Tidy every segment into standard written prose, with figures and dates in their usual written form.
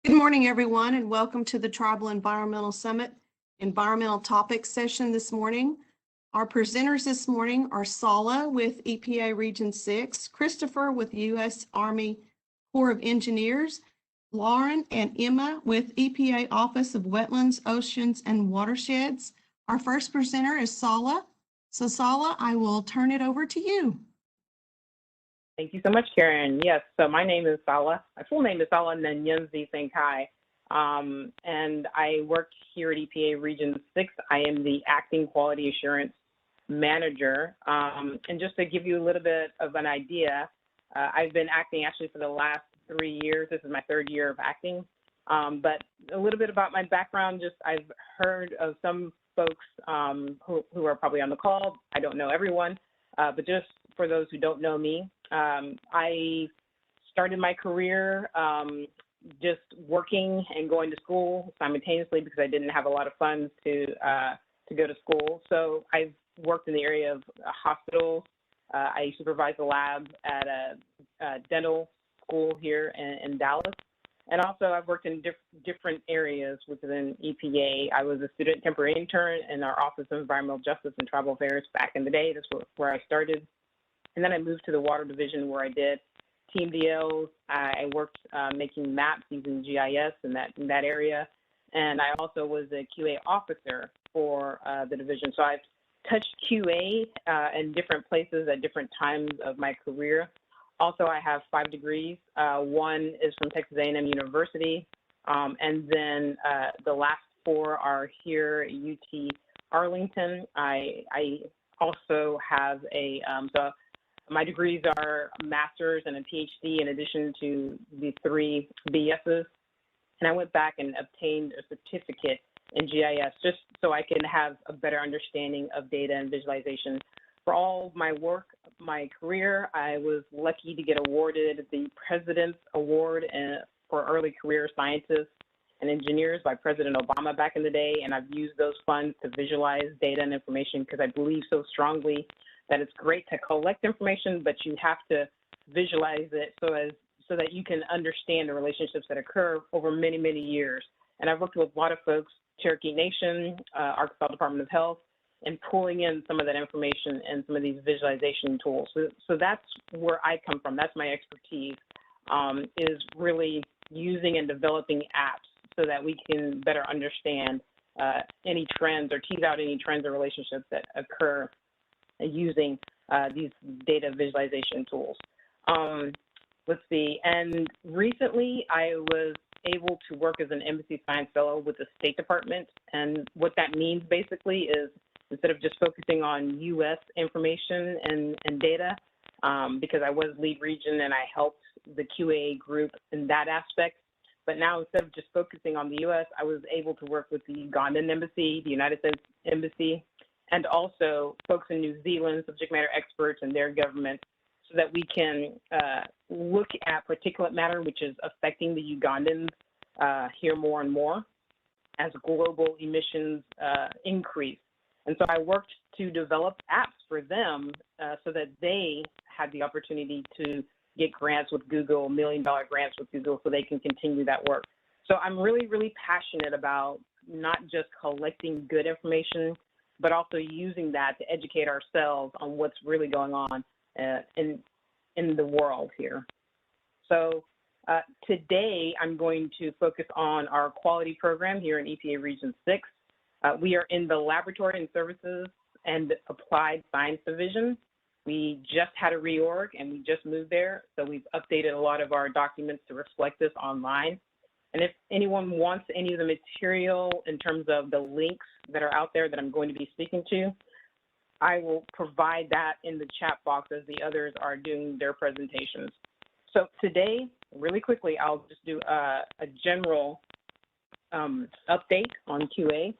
Good morning, everyone, and welcome to the Tribal Environmental Summit Environmental Topics session this morning. Our presenters this morning are Sala with EPA Region 6, Christopher with U.S. Army Corps of Engineers, Lauren and Emma with EPA Office of Wetlands, Oceans, and Watersheds. Our first presenter is Sala. So Sala, I will turn it over to you. Thank you so much, Karen. Yes, so my name is Sala. My full name is Sala Nanyunzi Senkai, and I work here at EPA Region 6. I am the Acting Quality Assurance Manager. And just to give you a little bit of an idea, I've been acting actually for the last 3 years. This is my third year of acting. But a little bit about my background, just I've heard of some folks who are probably on the call. I don't know everyone, but just for those who don't know me, I started my career just working and going to school simultaneously because I didn't have a lot of funds to go to school. So I've worked in the area of hospitals. I supervised a lab at a dental school here in Dallas. And also I've worked in different areas within EPA. I was a student temporary intern in our Office of Environmental Justice and Tribal Affairs back in the day. That's where I started. And then I moved to the Water Division where I did team deals. I worked making maps using GIS in that area. And I also was a QA officer for the division. So I've touched QA in different places at different times of my career. Also, I have 5 degrees. One is from Texas A&M University. And then the last 4 are here at UT Arlington. I also have so my degrees are a master's and a PhD in addition to the 3 BSs. And I went back and obtained a certificate in GIS just so I can have a better understanding of data and visualization. For all of my work, my career, I was lucky to get awarded the President's Award for Early Career Scientists and Engineers by President Obama back in the day. And I've used those funds to visualize data and information because I believe so strongly that it's great to collect information, but you have to visualize it so that you can understand the relationships that occur over many, many years. And I've worked with a lot of folks, Cherokee Nation, Arkansas Department of Health, and pulling in some of that information and some of these visualization tools. So that's where I come from. That's my expertise, is really using and developing apps so that we can better understand any trends or tease out any trends or relationships that occur using these data visualization tools. Let's see, and recently I was able to work as an Embassy Science Fellow with the State Department, and what that means basically is instead of just focusing on U.S. information and data, because I was lead region and I helped the QA group in that aspect, but now instead of just focusing on the U.S., I was able to work with the Ugandan Embassy, the United States Embassy, and also folks in New Zealand, subject matter experts and their government, so that we can look at particulate matter, which is affecting the Ugandans here more and more as global emissions increase. And so I worked to develop apps for them so that they had the opportunity to get grants with Google, $1 million grants with Google, so they can continue that work. So I'm really, really passionate about not just collecting good information, but also using that to educate ourselves on what's really going on in the world here. So today I'm going to focus on our quality program here in EPA Region 6. We are in the Laboratory and Services and Applied Science Division. We just had a reorg and we just moved there, so we've updated a lot of our documents to reflect this online. And if anyone wants any of the material in terms of the links that are out there that I'm going to be speaking to, I will provide that in the chat box as the others are doing their presentations. So today, really quickly, I'll just do a general update on QA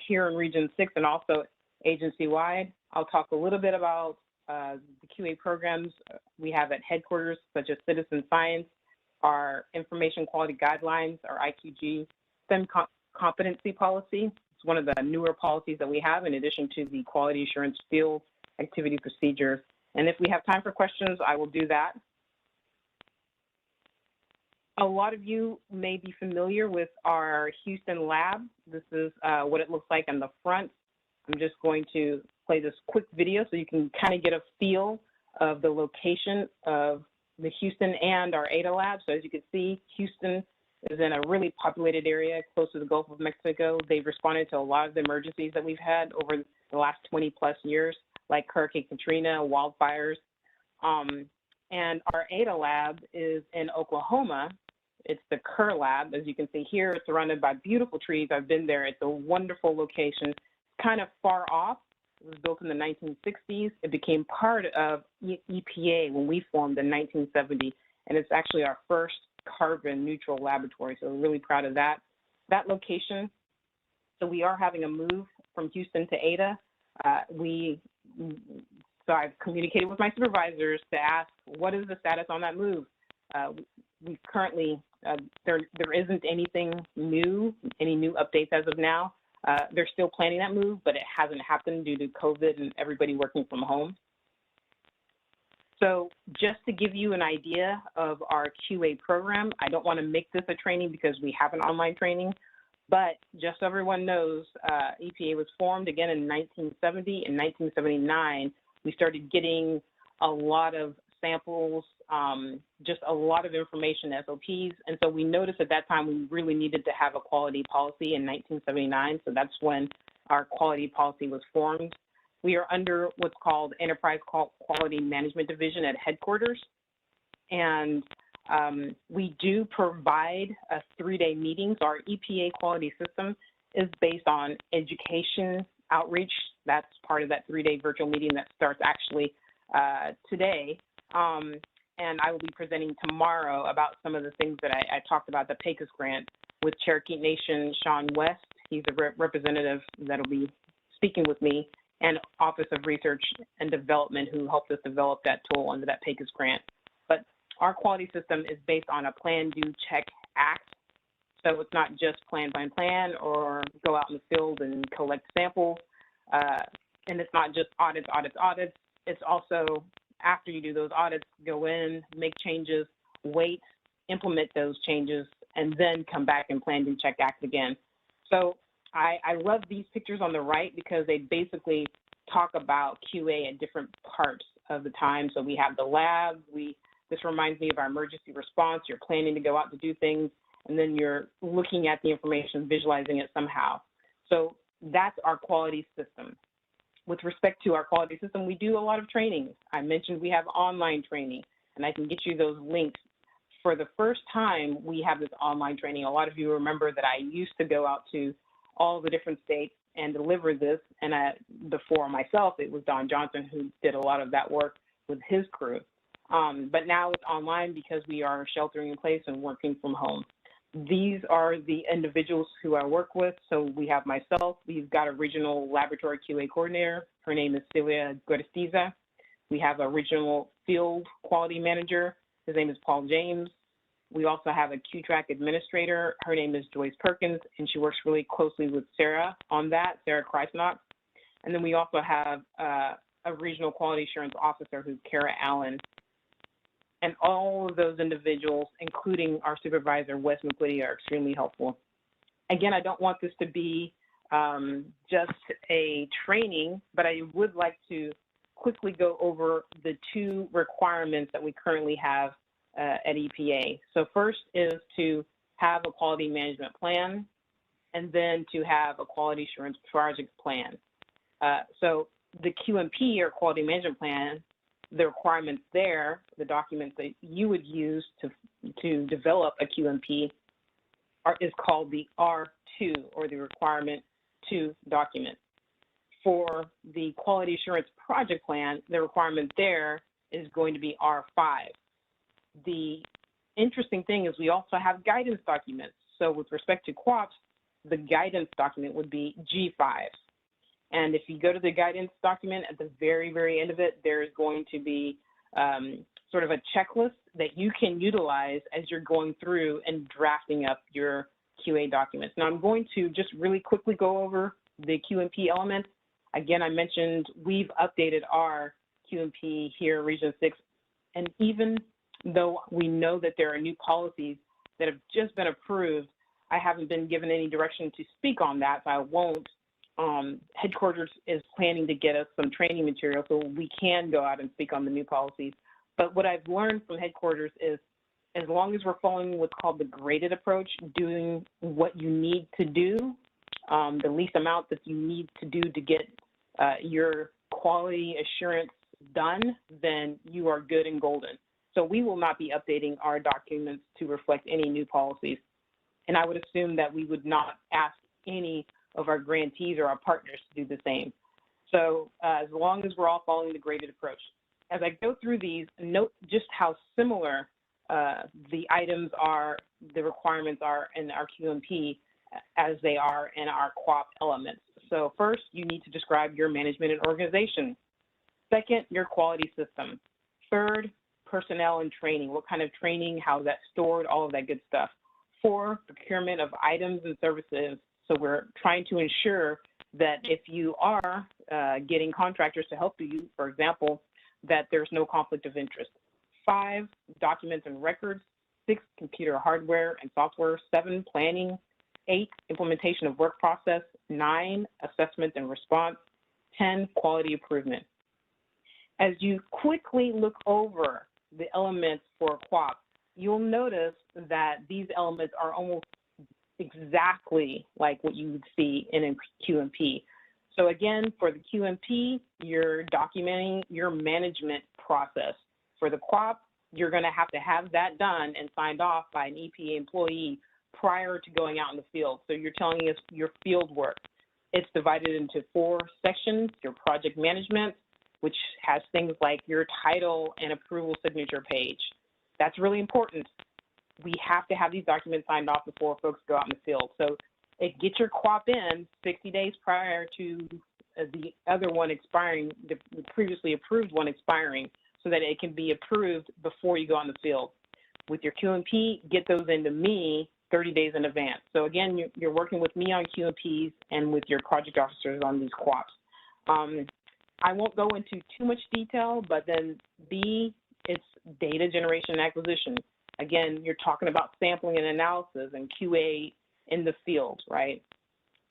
here in Region 6 and also agency-wide. I'll talk a little bit about the QA programs we have at headquarters, such as Citizen Science, our Information Quality Guidelines, our IQG, STEM competency policy. It's one of the newer policies that we have in addition to the quality assurance field activity procedures. And if we have time for questions, I will do that. A lot of you may be familiar with our Houston lab. This is what it looks like on the front. I'm just going to play this quick video so you can kind of get a feel of the location of the Houston and our Ada lab. So as you can see, Houston is in a really populated area close to the Gulf of Mexico. They've responded to a lot of the emergencies that we've had over the last 20 plus years, like Hurricane Katrina, wildfires. And our Ada lab is in Oklahoma. It's the Kerr lab. As you can see here, it's surrounded by beautiful trees. I've been there. It's a wonderful location. It's kind of far off. It was built in the 1960s. It became part of EPA when we formed in 1970, and it's actually our first carbon neutral laboratory, so we're really proud of that. That location, so we are having a move from Houston to Ada. So I've communicated with my supervisors to ask, what is the status on that move? We currently, there isn't anything new, any new updates as of now. They're still planning that move, but it hasn't happened due to COVID and everybody working from home. So just to give you an idea of our QA program, I don't want to make this a training because we have an online training, but just so everyone knows, EPA was formed again in 1970. In 1979, we started getting a lot of samples, just a lot of information, SOPs, and so we noticed at that time we really needed to have a quality policy in 1979, so that's when our quality policy was formed. We are under what's called Enterprise Quality Management Division at headquarters, and we do provide a 3-day meeting. So our EPA quality system is based on education outreach. That's part of that 3-day virtual meeting that starts actually today. And I will be presenting tomorrow about some of the things that I talked about, the PACUS grant with Cherokee Nation, Sean West. He's a representative that'll be speaking with me, and Office of Research and Development, who helped us develop that tool under that PACUS grant. But our quality system is based on a plan, do, check, act. So it's not just plan, or go out in the field and collect samples. And it's not just audits. It's also, after you do those audits, go in, make changes, wait, implement those changes, and then come back and plan, do, check, act again. So I love these pictures on the right because they basically talk about QA at different parts of the time. So we have the lab. This reminds me of our emergency response. You're planning to go out to do things, and then you're looking at the information, visualizing it somehow. So that's our quality system. With respect to our quality system, we do a lot of training. I mentioned we have online training, and I can get you those links. For the first time, we have this online training. A lot of you remember that I used to go out to all the different states and deliver this, and before myself, it was Don Johnson who did a lot of that work with his crew. But now it's online because we are sheltering in place and working from home. These are the individuals who I work with. So we have myself. We've got a regional laboratory QA coordinator. Her name is Celia Guerstiza. We have a regional field quality manager. His name is Paul James. We also have a Q-Track administrator. Her name is Joyce Perkins, and she works really closely with Sarah on that, Sarah Kreisnock. And then we also have a regional quality assurance officer who's Kara Allen. And all of those individuals, including our supervisor, Wes McQuitty, are extremely helpful. Again, I don't want this to be just a training, but I would like to quickly go over the 2 requirements that we currently have at EPA. So first is to have a quality management plan, and then to have a quality assurance project plan. So the QMP, or quality management plan, the requirements there, the documents that you would use to develop a QMP is called the R2, or the requirement 2 document. For the quality assurance project plan, the requirement there is going to be R5. The interesting thing is we also have guidance documents. So with respect to QAPs, the guidance document would be G5. And if you go to the guidance document, at the very, very end of it, there's going to be sort of a checklist that you can utilize as you're going through and drafting up your QA documents. Now, I'm going to just really quickly go over the QMP elements. Again, I mentioned we've updated our QMP here in Region 6, and even though we know that there are new policies, that have just been approved. I haven't been given any direction to speak on that, so I won't. Headquarters is planning to get us some training material so we can go out and speak on the new policies. But what I've learned from headquarters is as long as we're following what's called the graded approach, doing what you need to do, the least amount that you need to do to get your quality assurance done, then you are good and golden. So we will not be updating our documents to reflect any new policies. And I would assume that we would not ask any of our grantees or our partners to do the same. So as long as we're all following the graded approach. As I go through these, note just how similar the items are, the requirements are in our QMP as they are in our QAP elements. So first, you need to describe your management and organization. Second, your quality system. Third, personnel and training. What kind of training, how is that stored, all of that good stuff. 4, procurement of items and services. So we're trying to ensure that if you are getting contractors to help you, for example, that there's no conflict of interest. 5, documents and records. 6, computer hardware and software. 7, planning. 8, implementation of work process. 9, assessment and response. 10, quality improvement. As you quickly look over the elements for QAP, you'll notice that these elements are almost exactly like what you would see in a QMP. So again, for the QMP, you're documenting your management process. For the QAP, you're going to have that done and signed off by an EPA employee prior to going out in the field. So you're telling us your field work. It's divided into 4 sections, your project management, which has things like your title and approval signature page. That's really important. We have to have these documents signed off before folks go out in the field. So get your QAP in 60 days prior to the other one expiring, the previously approved one expiring, so that it can be approved before you go on the field. With your QMP, get those into me 30 days in advance. So again, you're working with me on QMPs and with your project officers on these QAPs. I won't go into too much detail, but then B, it's data generation and acquisition. Again, you're talking about sampling and analysis and QA in the field, right?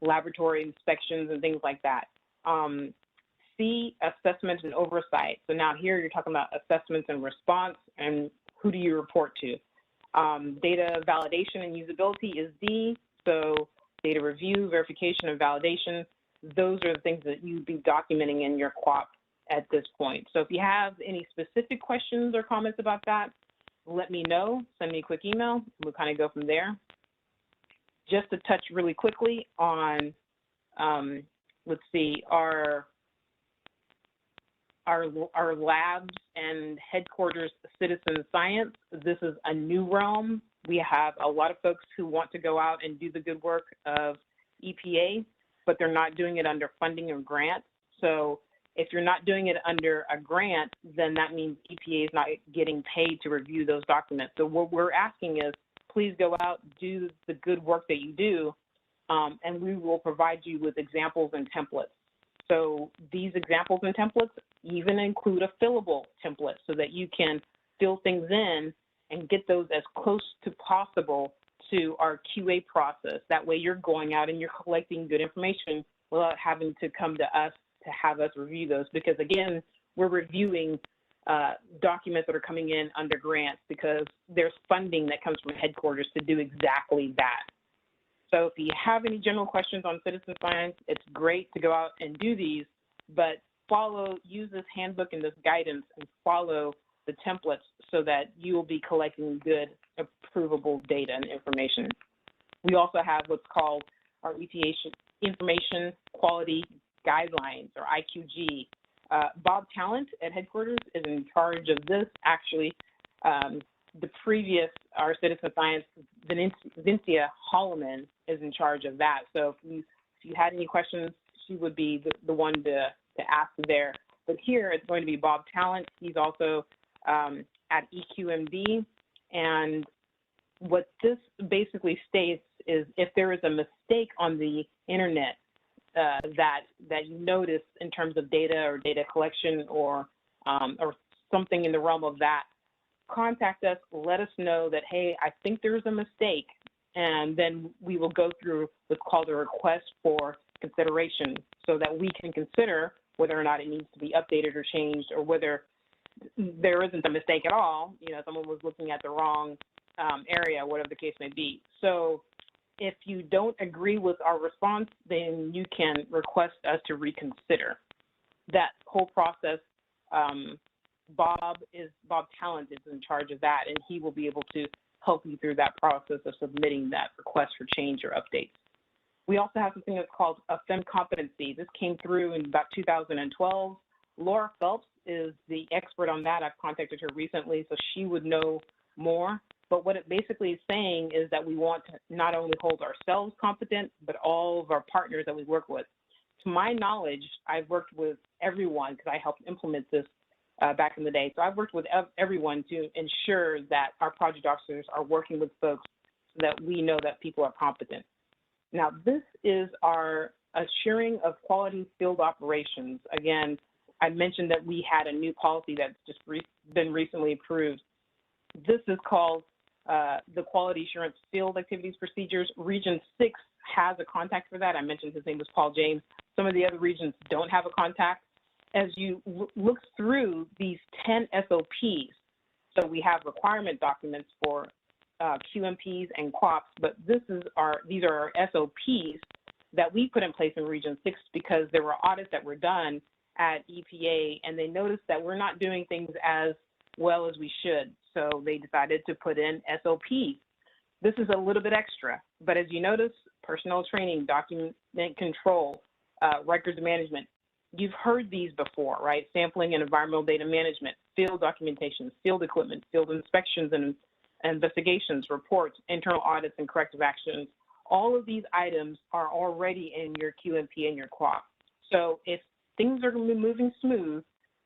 Laboratory inspections and things like that. C, assessments and oversight. So now here you're talking about assessments and response and who do you report to? Data validation and usability is D. So data review, verification, and validation. Those are the things that you'd be documenting in your QAP at this point. So if you have any specific questions or comments about that, let me know. Send me a quick email. We'll kind of go from there. Just to touch really quickly on, let's see, our labs and headquarters citizen science. This is a new realm. We have a lot of folks who want to go out and do the good work of EPA, but they're not doing it under funding or grants. So if you're not doing it under a grant, then that means EPA is not getting paid to review those documents. So what we're asking is, please go out, do the good work that you do, and we will provide you with examples and templates. So these examples and templates even include a fillable template so that you can fill things in and get those as close to possible to our QA process. That way you're going out and you're collecting good information without having to come to us to have us review those, because again, we're reviewing documents that are coming in under grants because there's funding that comes from headquarters to do exactly that. So if you have any general questions on citizen science, it's great to go out and do these, but use this handbook and this guidance and follow the templates so that you will be collecting good, approvable data and information. We also have what's called our EPA Information Quality Guidelines, or IQG. Bob Talent at headquarters is in charge of this. Actually, the previous, our citizen science, Vincia Holloman, is in charge of that. So if you had any questions, she would be the one to ask there. But here it's going to be Bob Talent. He's also at EQMD. And what this basically states is if there is a mistake on the internet that you notice in terms of data or data collection or something in the realm of that, contact us, let us know that, hey, I think there's a mistake, and then we will go through what's called a request for consideration so that we can consider whether or not it needs to be updated or changed, or whether there isn't a mistake at all, someone was looking at the wrong area, whatever the case may be. So if you don't agree with our response, then you can request us to reconsider. That whole process, Bob Talent is in charge of that, and he will be able to help you through that process of submitting that request for change or updates. We also have something that's called a FEM competency. This came through in about 2012. Laura Phelps is the expert on that. I've contacted her recently, so she would know more. But what it basically is saying is that we want to not only hold ourselves competent, but all of our partners that we work with. To my knowledge, I've worked with everyone because I helped implement this back in the day. So I've worked with everyone to ensure that our project officers are working with folks so that we know that people are competent. Now, this is our assuring of quality field operations. Again, I mentioned that we had a new policy that's just been recently approved. This is called the Quality Assurance Field Activities Procedures. Region 6 has a contact for that. I mentioned his name was Paul James. Some of the other regions don't have a contact. As you look through these 10 SOPs, so we have requirement documents for QMPs and QOPs, but these are our SOPs that we put in place in Region 6 because there were audits that were done at EPA, and they noticed that we're not doing things as well as we should. So they decided to put in SOPs. This is a little bit extra, but as you notice, personnel training, document control, records management, you've heard these before, right? Sampling and environmental data management, field documentation, field equipment, field inspections and investigations, reports, internal audits, and corrective actions. All of these items are already in your QMP and your QOP. So if things are moving smooth,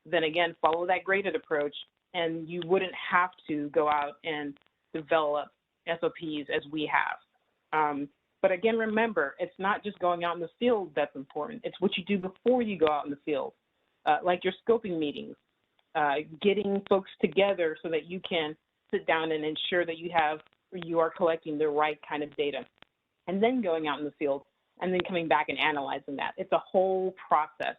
then again, follow that graded approach, and you wouldn't have to go out and develop SOPs as we have. But again, remember, it's not just going out in the field that's important. It's what you do before you go out in the field, like your scoping meetings, getting folks together so that you can sit down and ensure that you are collecting the right kind of data, and then going out in the field and then coming back and analyzing that. It's a whole process.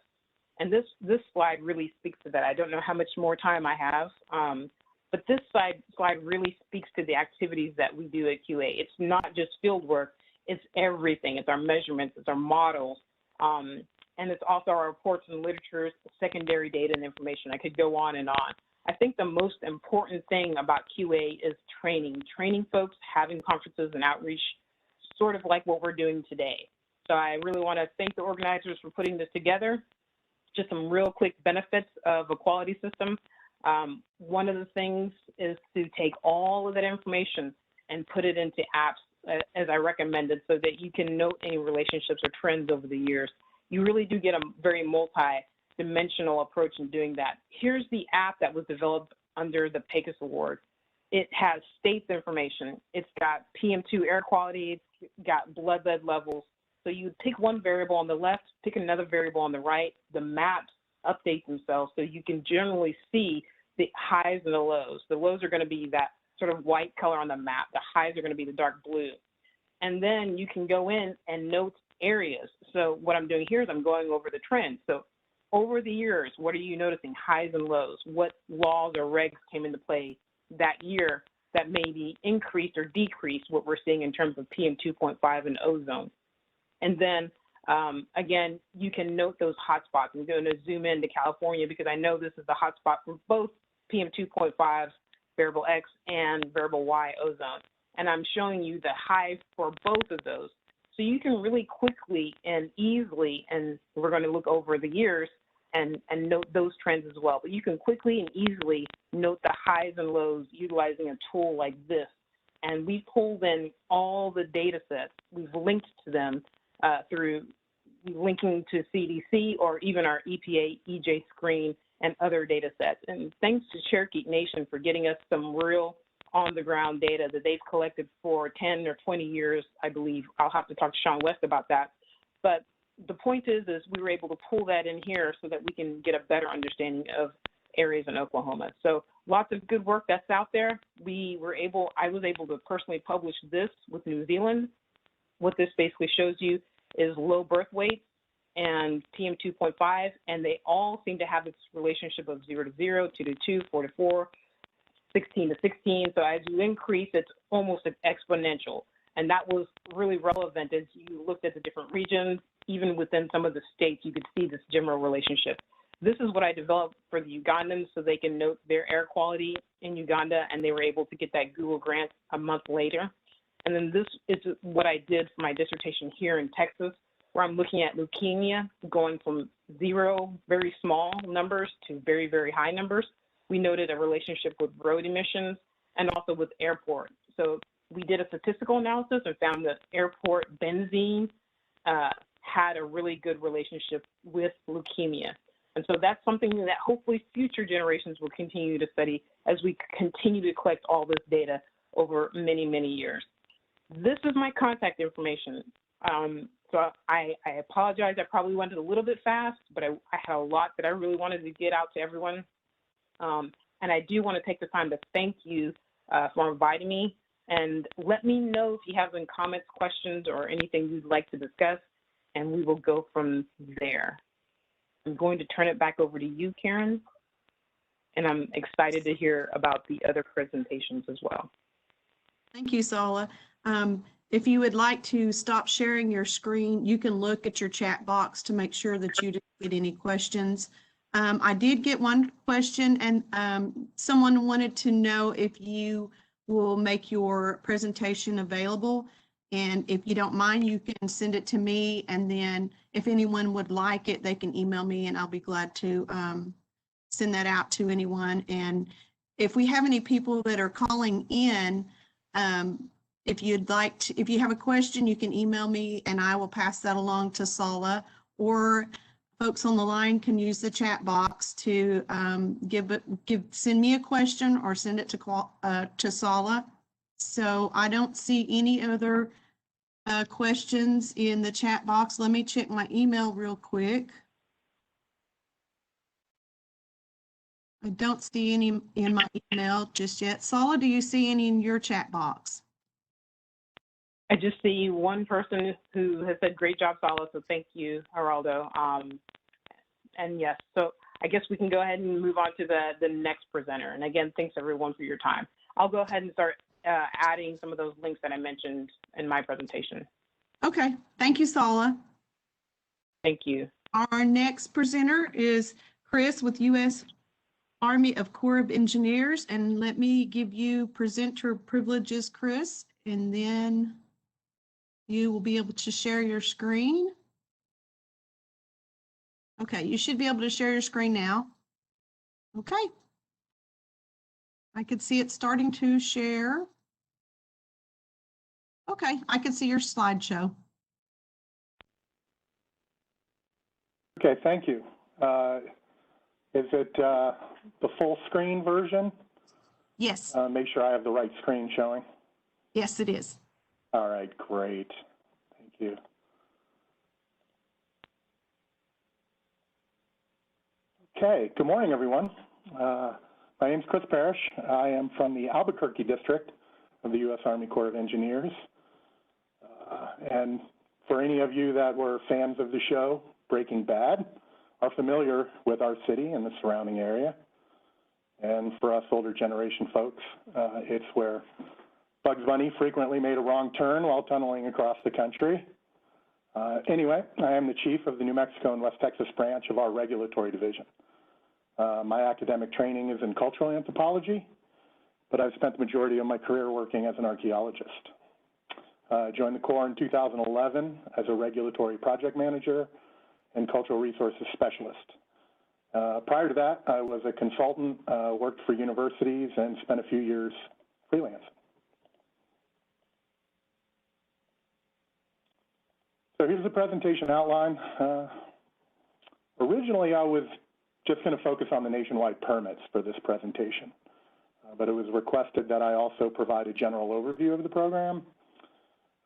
And this slide really speaks to that. I don't know how much more time I have, but this slide really speaks to the activities that we do at QA. It's not just field work, it's everything. It's our measurements, it's our models, and it's also our reports and literatures, secondary data and information. I could go on and on. I think the most important thing about QA is training folks, having conferences and outreach, sort of like what we're doing today. So I really want to thank the organizers for putting this together. Just some real quick benefits of a quality system. One of the things is to take all of that information and put it into apps as I recommended so that you can note any relationships or trends over the years. You really do get a very multi-dimensional approach in doing that. Here's the app that was developed under the PACUS Award. It has states information. It's got PM2 air quality. It's got blood lead levels. So you pick one variable on the left, pick another variable on the right. The maps update themselves so you can generally see the highs and the lows. The lows are going to be that sort of white color on the map. The highs are going to be the dark blue. And then you can go in and note areas. So what I'm doing here is I'm going over the trends. So over the years, what are you noticing, highs and lows? What laws or regs came into play that year that maybe increased or decreased what we're seeing in terms of PM 2.5 and ozone? And then, again, you can note those hotspots. I'm going to zoom in to California because I know this is the hotspot for both PM 2.5, variable X, and variable Y ozone. And I'm showing you the high for both of those. So you can really quickly and easily, and we're going to look over the years and note those trends as well. But you can quickly and easily note the highs and lows utilizing a tool like this. And we've pulled in all the data sets. We've linked to them through linking to CDC or even our EPA EJ screen and other data sets. And thanks to Cherokee Nation for getting us some real on-the-ground data that they've collected for 10 or 20 years, I believe. I'll have to talk to Sean West about that. But the point is we were able to pull that in here so that we can get a better understanding of areas in Oklahoma. So lots of good work that's out there. I was able to personally publish this with New Zealand. What this basically shows you is low birth weights and PM2.5, and they all seem to have this relationship of 0 to 0, 2 to 2, 4 to 4, 16 to 16. So as you increase, it's almost exponential. And that was really relevant as you looked at the different regions. Even within some of the states, you could see this general relationship. This is what I developed for the Ugandans so they can note their air quality in Uganda, and they were able to get that Google grant a month later. And then this is what I did for my dissertation here in Texas, where I'm looking at leukemia going from 0, very small numbers, to very, very high numbers. We noted a relationship with road emissions and also with airport. So we did a statistical analysis and found that airport benzene had a really good relationship with leukemia. And so that's something that hopefully future generations will continue to study as we continue to collect all this data over many, many years. This is my contact information. So I apologize, I probably went a little bit fast, but I had a lot that I really wanted to get out to everyone. And I do want to take the time to thank you for inviting me, and let me know if you have any comments, questions, or anything you'd like to discuss, and we will go from there. I'm going to turn it back over to you, Karen, and I'm excited to hear about the other presentations as well. Thank you, Sala. If you would like to stop sharing your screen, you can look at your chat box to make sure that you didn't get any questions. I did get one question, and someone wanted to know if you will make your presentation available. And if you don't mind, you can send it to me. And then if anyone would like it, they can email me and I'll be glad to send that out to anyone. And if we have any people that are calling in, if you'd like to, if you have a question, you can email me and I will pass that along to Sala, or folks on the line can use the chat box to send me a question or send it to Sala. So I don't see any other questions in the chat box. Let me check my email real quick. I don't see any in my email just yet. Sala, do you see any in your chat box? I just see one person who has said, great job, Sala, so thank you, Geraldo. And yes, so I guess we can go ahead and move on to the next presenter. And again, thanks everyone for your time. I'll go ahead and start adding some of those links that I mentioned in my presentation. Okay, thank you, Sala. Thank you. Our next presenter is Chris with U.S. Army of Corps of Engineers. And let me give you presenter privileges, Chris, and then you will be able to share your screen. Okay, you should be able to share your screen now. Okay. I could see it starting to share. Okay, I can see your slideshow. Okay, thank you. Is it the full screen version? Yes. Make sure I have the right screen showing. Yes, it is. All right, great. Thank you. Okay, good morning, everyone. My name is Chris Parrish. I am from the Albuquerque district of the U.S. Army Corps of Engineers. And for any of you that were fans of the show Breaking Bad, are familiar with our city and the surrounding area. And for us older generation folks, it's where Bugs Bunny frequently made a wrong turn while tunneling across the country. Anyway, I am the chief of the New Mexico and West Texas branch of our regulatory division. My academic training is in cultural anthropology, but I've spent the majority of my career working as an archaeologist. I joined the Corps in 2011 as a regulatory project manager and cultural resources specialist. Prior to that, I was a consultant, worked for universities, and spent a few years freelance. So here's the presentation outline. Originally, I was just going to focus on the nationwide permits for this presentation, but it was requested that I also provide a general overview of the program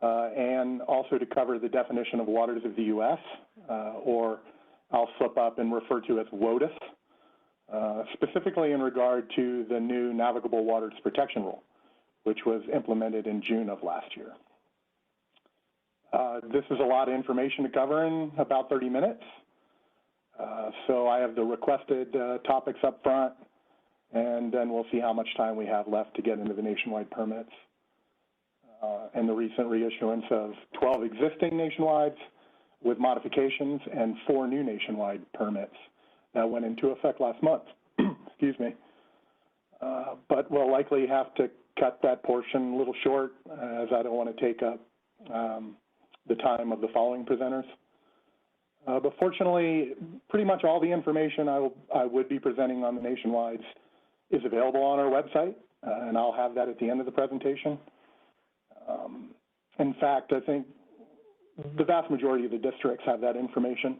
and also to cover the definition of waters of the U.S., or I'll flip up and refer to as WOTUS, specifically in regard to the new Navigable Waters Protection Rule, which was implemented in June of last year. This is a lot of information to cover in about 30 minutes. So I have the requested topics up front, and then we'll see how much time we have left to get into the nationwide permits. And the recent reissuance of 12 existing nationwides with modifications and 4 new nationwide permits that went into effect last month. Excuse me. But we'll likely have to cut that portion a little short, as I don't want to take up the time of the following presenters. But fortunately, pretty much all the information I would be presenting on the nationwides is available on our website, and I'll have that at the end of the presentation. In fact, I think the vast majority of the districts have that information,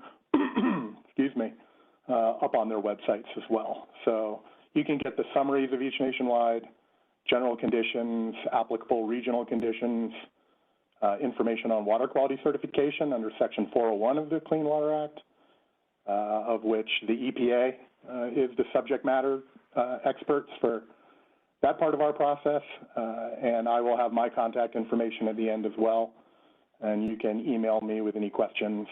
excuse me, up on their websites as well. So you can get the summaries of each nationwide, general conditions, applicable regional conditions, information on water quality certification under Section 401 of the Clean Water Act, of which the EPA is the subject matter experts for that part of our process, and I will have my contact information at the end as well, and you can email me with any questions.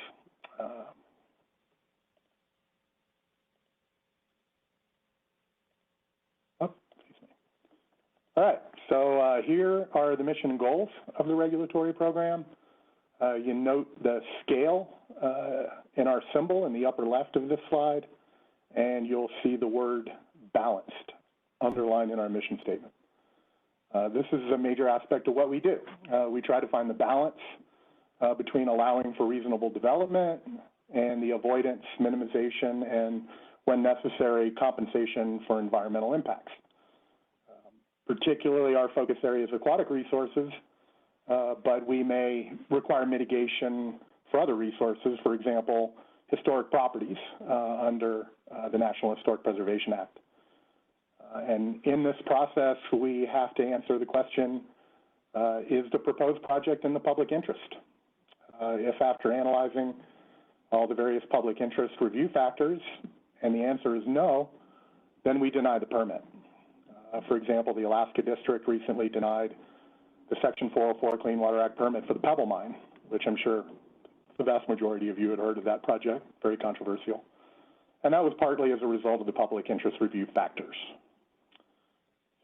All right, so here are the mission and goals of the regulatory program. You note the scale in our symbol in the upper left of this slide, and you'll see the word balanced underlined in our mission statement. This is a major aspect of what we do. We try to find the balance between allowing for reasonable development and the avoidance, minimization, and when necessary, compensation for environmental impacts. Particularly our focus area is aquatic resources, but we may require mitigation for other resources, for example, historic properties under the National Historic Preservation Act. And in this process, we have to answer the question, is the proposed project in the public interest? If after analyzing all the various public interest review factors, and the answer is no, then we deny the permit. For example, the Alaska District recently denied the Section 404 Clean Water Act permit for the Pebble Mine, which I'm sure the vast majority of you had heard of that project, very controversial. And that was partly as a result of the public interest review factors.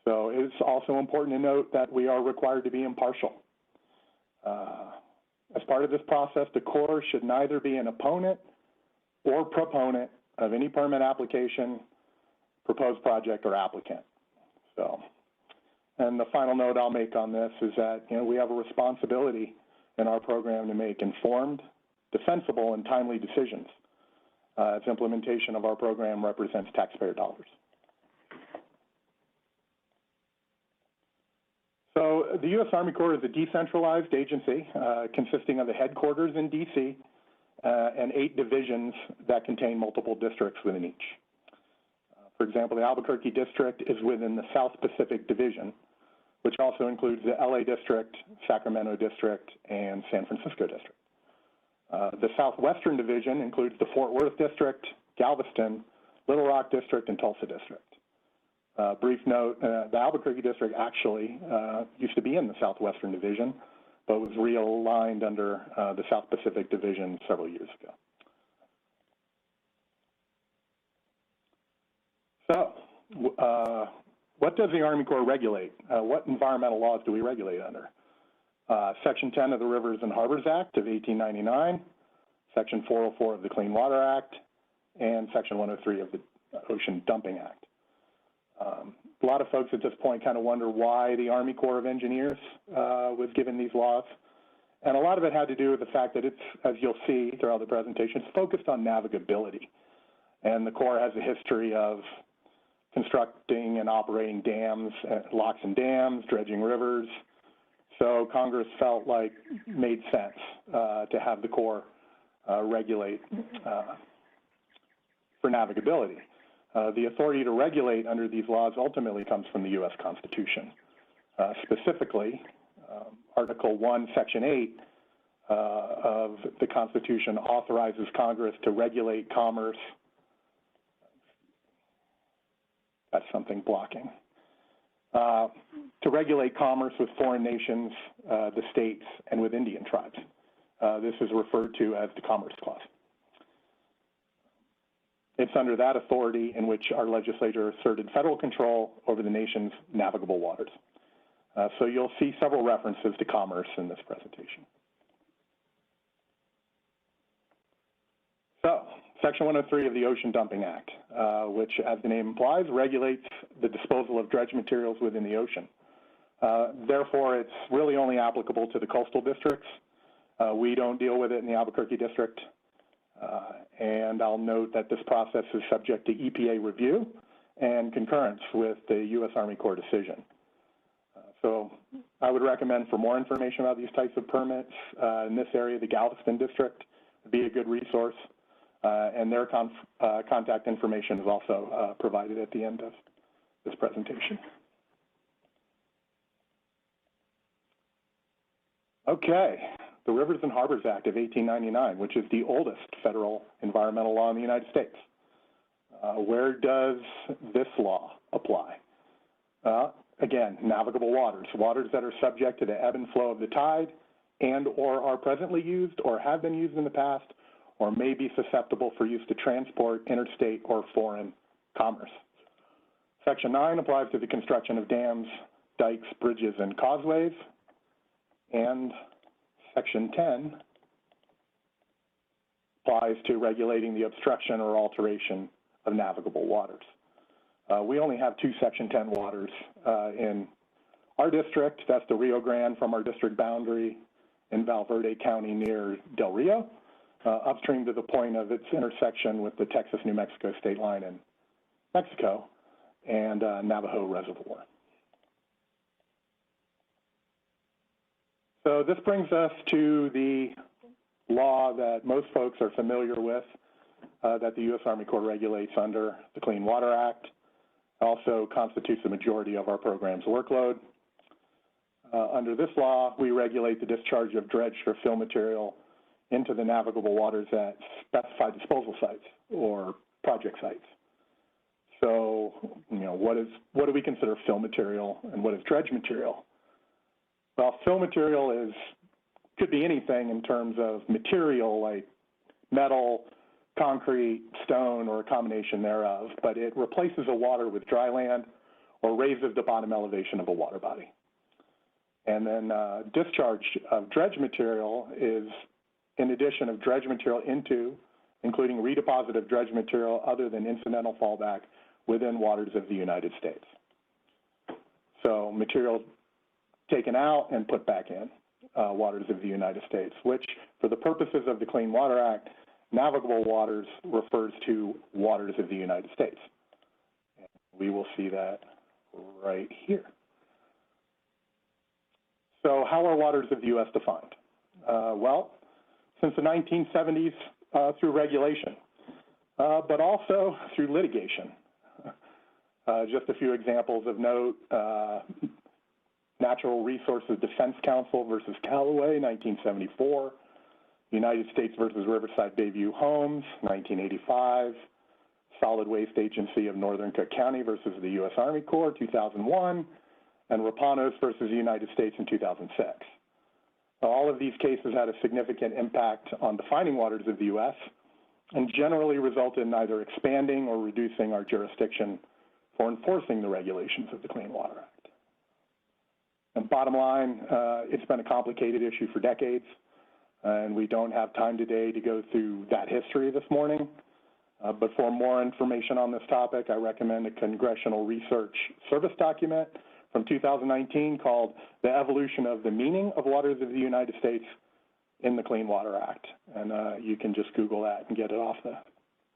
So it's also important to note that we are required to be impartial. As part of this process, the Corps should neither be an opponent or proponent of any permit application, proposed project, or applicant. So, and the final note I'll make on this is that, we have a responsibility in our program to make informed, defensible, and timely decisions. Its implementation of our program represents taxpayer dollars. So the U.S. Army Corps is a decentralized agency consisting of the headquarters in D.C. And 8 divisions that contain multiple districts within each. For example, the Albuquerque District is within the South Pacific Division, which also includes the LA District, Sacramento District, and San Francisco District. The Southwestern Division includes the Fort Worth District, Galveston, Little Rock District, and Tulsa District. Brief note, the Albuquerque District actually used to be in the Southwestern Division, but was realigned under the South Pacific Division several years ago. So, what does the Army Corps regulate? What environmental laws do we regulate under? Section 10 of the Rivers and Harbors Act of 1899, Section 404 of the Clean Water Act, and Section 103 of the Ocean Dumping Act. A lot of folks at this point kind of wonder why the Army Corps of Engineers was given these laws. And a lot of it had to do with the fact that it's, as you'll see throughout the presentation, it's focused on navigability. And the Corps has a history of constructing and operating dams, locks and dams, dredging rivers. So Congress felt like it made sense to have the Corps regulate for navigability. The authority to regulate under these laws ultimately comes from the U.S. Constitution. Specifically, Article 1, Section 8 of the Constitution authorizes Congress to regulate commerce. That's something blocking. To regulate commerce with foreign nations, the states, and with Indian tribes. This is referred to as the Commerce Clause. It's under that authority in which our legislature asserted federal control over the nation's navigable waters. So you'll see several references to commerce in this presentation. So, Section 103 of the Ocean Dumping Act, which, as the name implies, regulates the disposal of dredge materials within the ocean. Therefore, it's really only applicable to the coastal districts. We don't deal with it in the Albuquerque district. And I'll note that this process is subject to EPA review and concurrence with the U.S. Army Corps decision. So I would recommend, for more information about these types of permits in this area, the Galveston district would be a good resource. And their contact information is also provided at the end of this presentation. Okay, the Rivers and Harbors Act of 1899, which is the oldest federal environmental law in the United States. Where does this law apply? Again, navigable waters, waters that are subject to the ebb and flow of the tide and or are presently used or have been used in the past or may be susceptible for use to transport interstate or foreign commerce. Section 9 applies to the construction of dams, dikes, bridges, and causeways. And Section 10 applies to regulating the obstruction or alteration of navigable waters. We only have 2 Section 10 waters in our district. That's the Rio Grande from our district boundary in Valverde County near Del Rio, upstream to the point of its intersection with the Texas-New Mexico state line in Mexico, and Navajo Reservoir. So this brings us to the law that most folks are familiar with, that the U.S. Army Corps regulates under the Clean Water Act. Also constitutes the majority of our program's workload. Under this law, we regulate the discharge of dredged or fill material into the navigable waters at specified disposal sites or project sites. So, what do we consider fill material and what is dredge material? Well, fill material could be anything in terms of material like metal, concrete, stone, or a combination thereof, but it replaces a water with dry land or raises the bottom elevation of a water body. And then discharge of dredge material is in addition of dredge material into, including redeposit of dredge material other than incidental fallback within waters of the United States. So material taken out and put back in waters of the United States, which for the purposes of the Clean Water Act, navigable waters refers to waters of the United States. We will see that right here. So how are waters of the U.S. defined? Well, since the 1970s through regulation, but also through litigation. Just a few examples of note, Natural Resources Defense Council versus Callaway, 1974. United States versus Riverside Bayview Homes, 1985. Solid Waste Agency of Northern Cook County versus the U.S. Army Corps, 2001. And Rapanos versus the United States in 2006. All of these cases had a significant impact on defining waters of the U.S. and generally resulted in either expanding or reducing our jurisdiction for enforcing the regulations of the Clean Water Act. And bottom line, it's been a complicated issue for decades, and we don't have time today to go through that history this morning. But for more information on this topic, I recommend a Congressional Research Service document from 2019 called The Evolution of the Meaning of Waters of the United States in the Clean Water Act. And you can just Google that and get it off the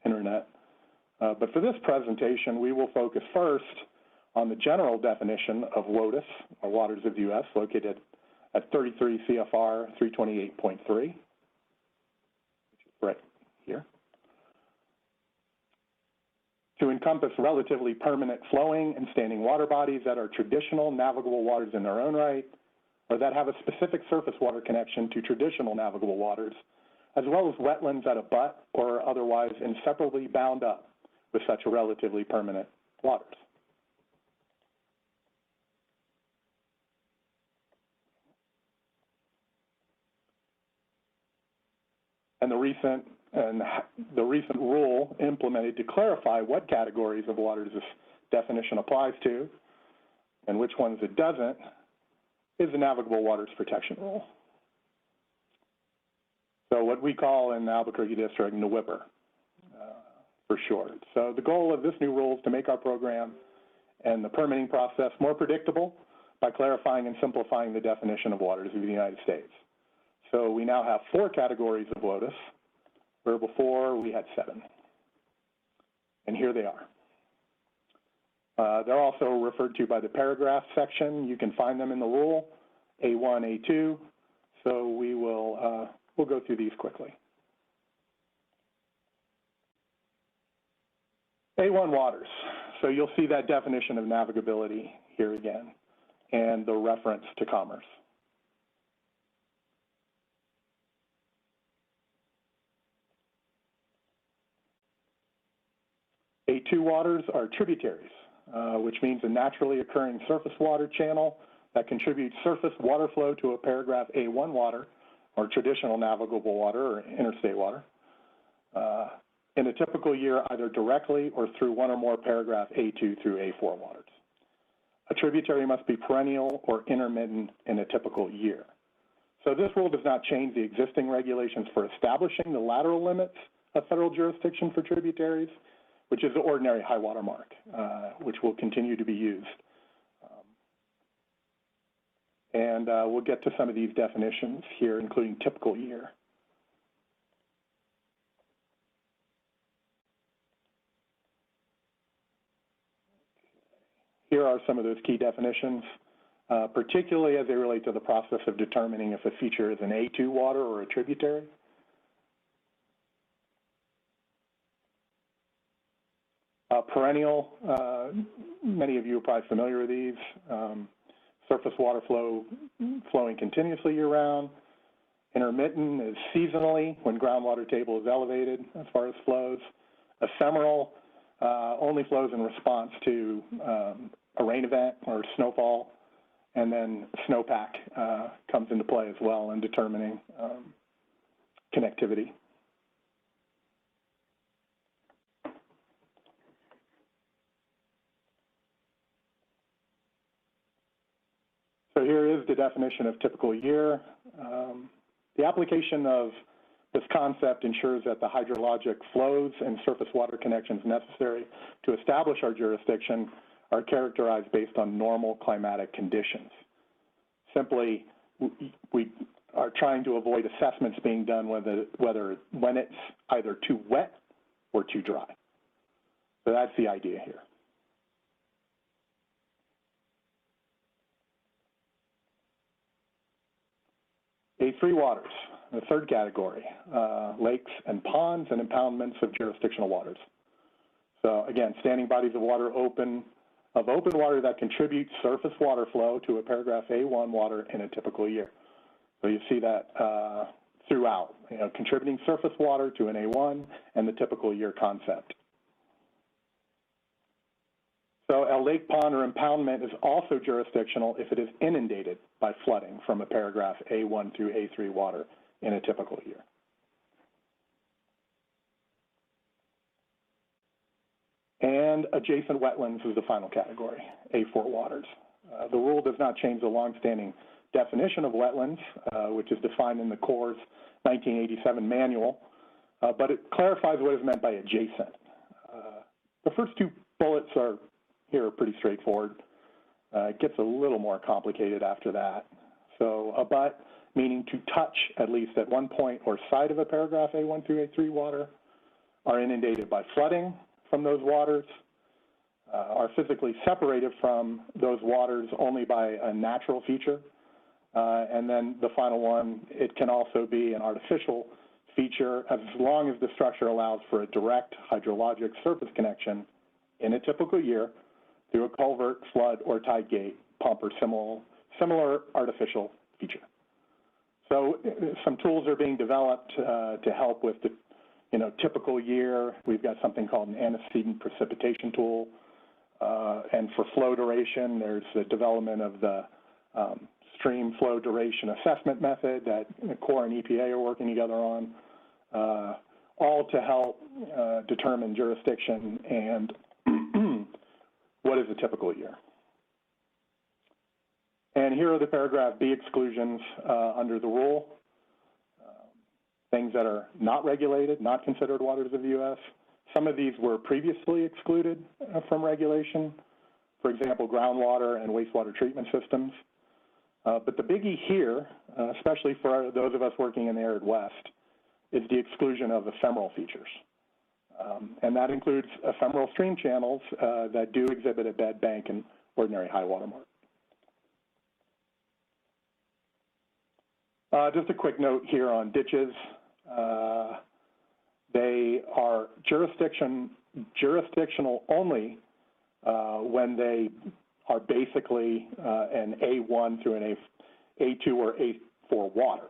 internet. But for this presentation, we will focus first on the general definition of WOTUS, or waters of the U.S., located at 33 CFR 328.3, which is right here, to encompass relatively permanent flowing and standing water bodies that are traditional navigable waters in their own right, or that have a specific surface water connection to traditional navigable waters, as well as wetlands that abut or are otherwise inseparably bound up with such a relatively permanent waters. and the recent rule implemented to clarify what categories of waters this definition applies to and which ones it doesn't is the Navigable Waters Protection Rule. So what we call in the Albuquerque District, NWIPR, for short. So the goal of this new rule is to make our program and the permitting process more predictable by clarifying and simplifying the definition of waters of the United States. So we now have 4 categories of WOTUS, where before we had 7. And here they are. They're also referred to by the paragraph section. You can find them in the rule, A1, A2. So we will we'll go through these quickly. A1 waters. So you'll see that definition of navigability here again, and the reference to commerce. A2 waters are tributaries, which means a naturally occurring surface water channel that contributes surface water flow to a paragraph A1 water, or traditional navigable water or interstate water, in a typical year either directly or through one or more paragraph A2 through A4 waters. A tributary must be perennial or intermittent in a typical year. So this rule does not change the existing regulations for establishing the lateral limits of federal jurisdiction for tributaries, which is the ordinary high water mark, which will continue to be used. And we'll get to some of these definitions here, including typical year. Here are some of those key definitions, particularly as they relate to the process of determining if a feature is an A2 water or a tributary. Perennial, many of you are probably familiar with these. Surface water flowing continuously year-round. Intermittent is seasonally, when groundwater table is elevated as far as flows. Ephemeral only flows in response to a rain event or snowfall, and then snowpack comes into play as well in determining connectivity. So here is the definition of typical year. The application of this concept ensures that the hydrologic flows and surface water connections necessary to establish our jurisdiction are characterized based on normal climatic conditions. Simply, we are trying to avoid assessments being done when it's either too wet or too dry. So that's the idea here. A3 waters, the third category, lakes and ponds and impoundments of jurisdictional waters. So again, standing bodies of water open water that contribute surface water flow to a paragraph A1 water in a typical year. So you see that throughout, contributing surface water to an A1 and the typical year concept. So a lake, pond, or impoundment is also jurisdictional if it is inundated by flooding from a paragraph A1 through A3 water in a typical year. And adjacent wetlands is the final category, A4 waters. The rule does not change the longstanding definition of wetlands, which is defined in the Corps' 1987 manual, but it clarifies what is meant by adjacent. The first 2 bullets are pretty straightforward. It gets a little more complicated after that. So abut, meaning to touch at least at one point or side of a paragraph A1 through A3 water, are inundated by flooding from those waters, are physically separated from those waters only by a natural feature. And then the final one, it can also be an artificial feature as long as the structure allows for a direct hydrologic surface connection in a typical year through a culvert, flood, or tide gate, pump, or similar artificial feature. So some tools are being developed to help with the typical year. We've got something called an antecedent precipitation tool. And for flow duration, there's the development of the stream flow duration assessment method that the Corps and EPA are working together on. all to help determine jurisdiction and what is a typical year. And here are the paragraph B exclusions under the rule. Things that are not regulated, not considered waters of the U.S. Some of these were previously excluded from regulation. For example, groundwater and wastewater treatment systems. But the biggie here, especially for those of us working in the arid West, is the exclusion of ephemeral features. And that includes ephemeral stream channels that do exhibit a bed bank and ordinary high water mark. Just a quick note here on ditches. They are jurisdictional only when they are basically an A1 through an A2 or A4 water.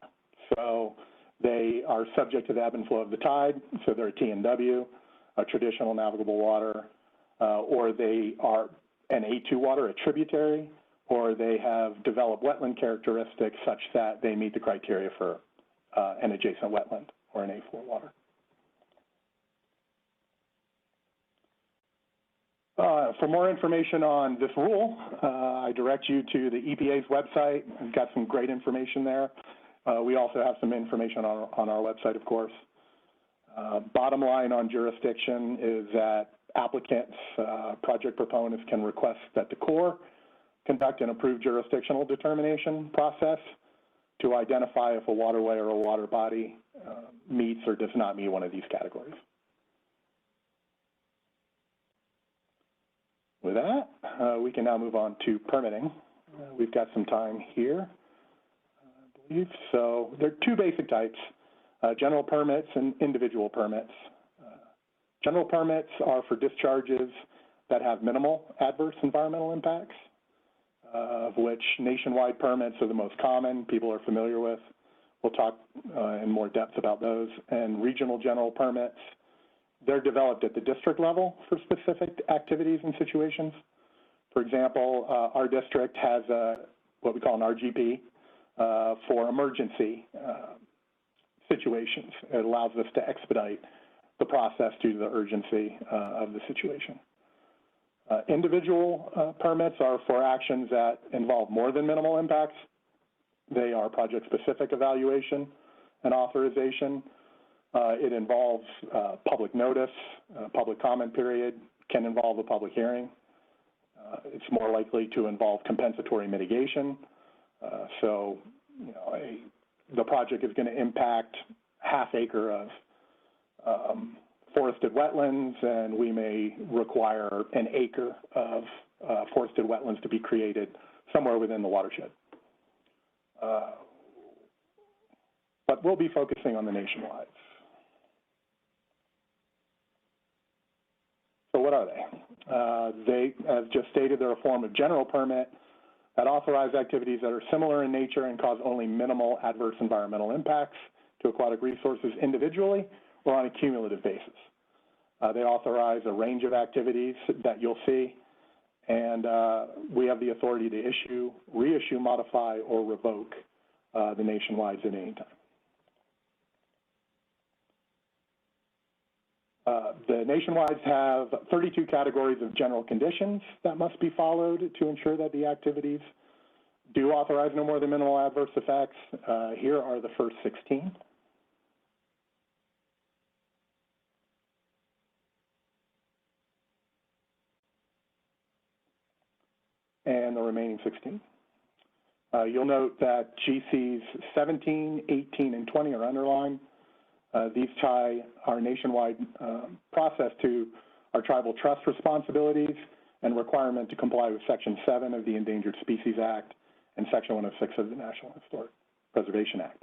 So they are subject to the ebb and flow of the tide, so they're a TNW, a traditional navigable water, or they are an A2 water, a tributary, or they have developed wetland characteristics such that they meet the criteria for an adjacent wetland or an A4 water. For more information on this rule, I direct you to the EPA's website. We've got some great information there. We also have some information on our website, of course. Bottom line on jurisdiction is that applicants, project proponents can request that the Corps conduct an approved jurisdictional determination process to identify if a waterway or a water body meets or does not meet one of these categories. With that, we can now move on to permitting. We've got some time here, I believe. So there are two basic types, general permits and individual permits. General permits are for discharges that have minimal adverse environmental impacts, of which nationwide permits are the most common, people are familiar with. We'll talk in more depth about those. And regional general permits, they're developed at the district level for specific activities and situations. For example, our district has what we call an RGP for emergency situations. It allows us to expedite the process due to the urgency of the situation. Individual permits are for actions that involve more than minimal impacts. They are project-specific evaluation and authorization. It involves public notice, public comment period, can involve a public hearing. It's more likely to involve compensatory mitigation. So, you know, the project is going to impact half acre of forested wetlands, and we may require an acre of forested wetlands to be created somewhere within the watershed. But we'll be focusing on the nationwide. So what are they? They, as just stated, they're a form of general permit that authorize activities that are similar in nature and cause only minimal adverse environmental impacts to aquatic resources individually or on a cumulative basis. They authorize a range of activities that you'll see, and we have the authority to issue, reissue, modify, or revoke the nationwides at any time. The nationwides have 32 categories of general conditions that must be followed to ensure that the activities do authorize no more than minimal adverse effects. Here are the first 16. And the remaining 16. You'll note that GCs 17, 18, and 20 are underlined. These tie our nationwide process to our tribal trust responsibilities and requirement to comply with Section 7 of the Endangered Species Act and Section 106 of the National Historic Preservation Act.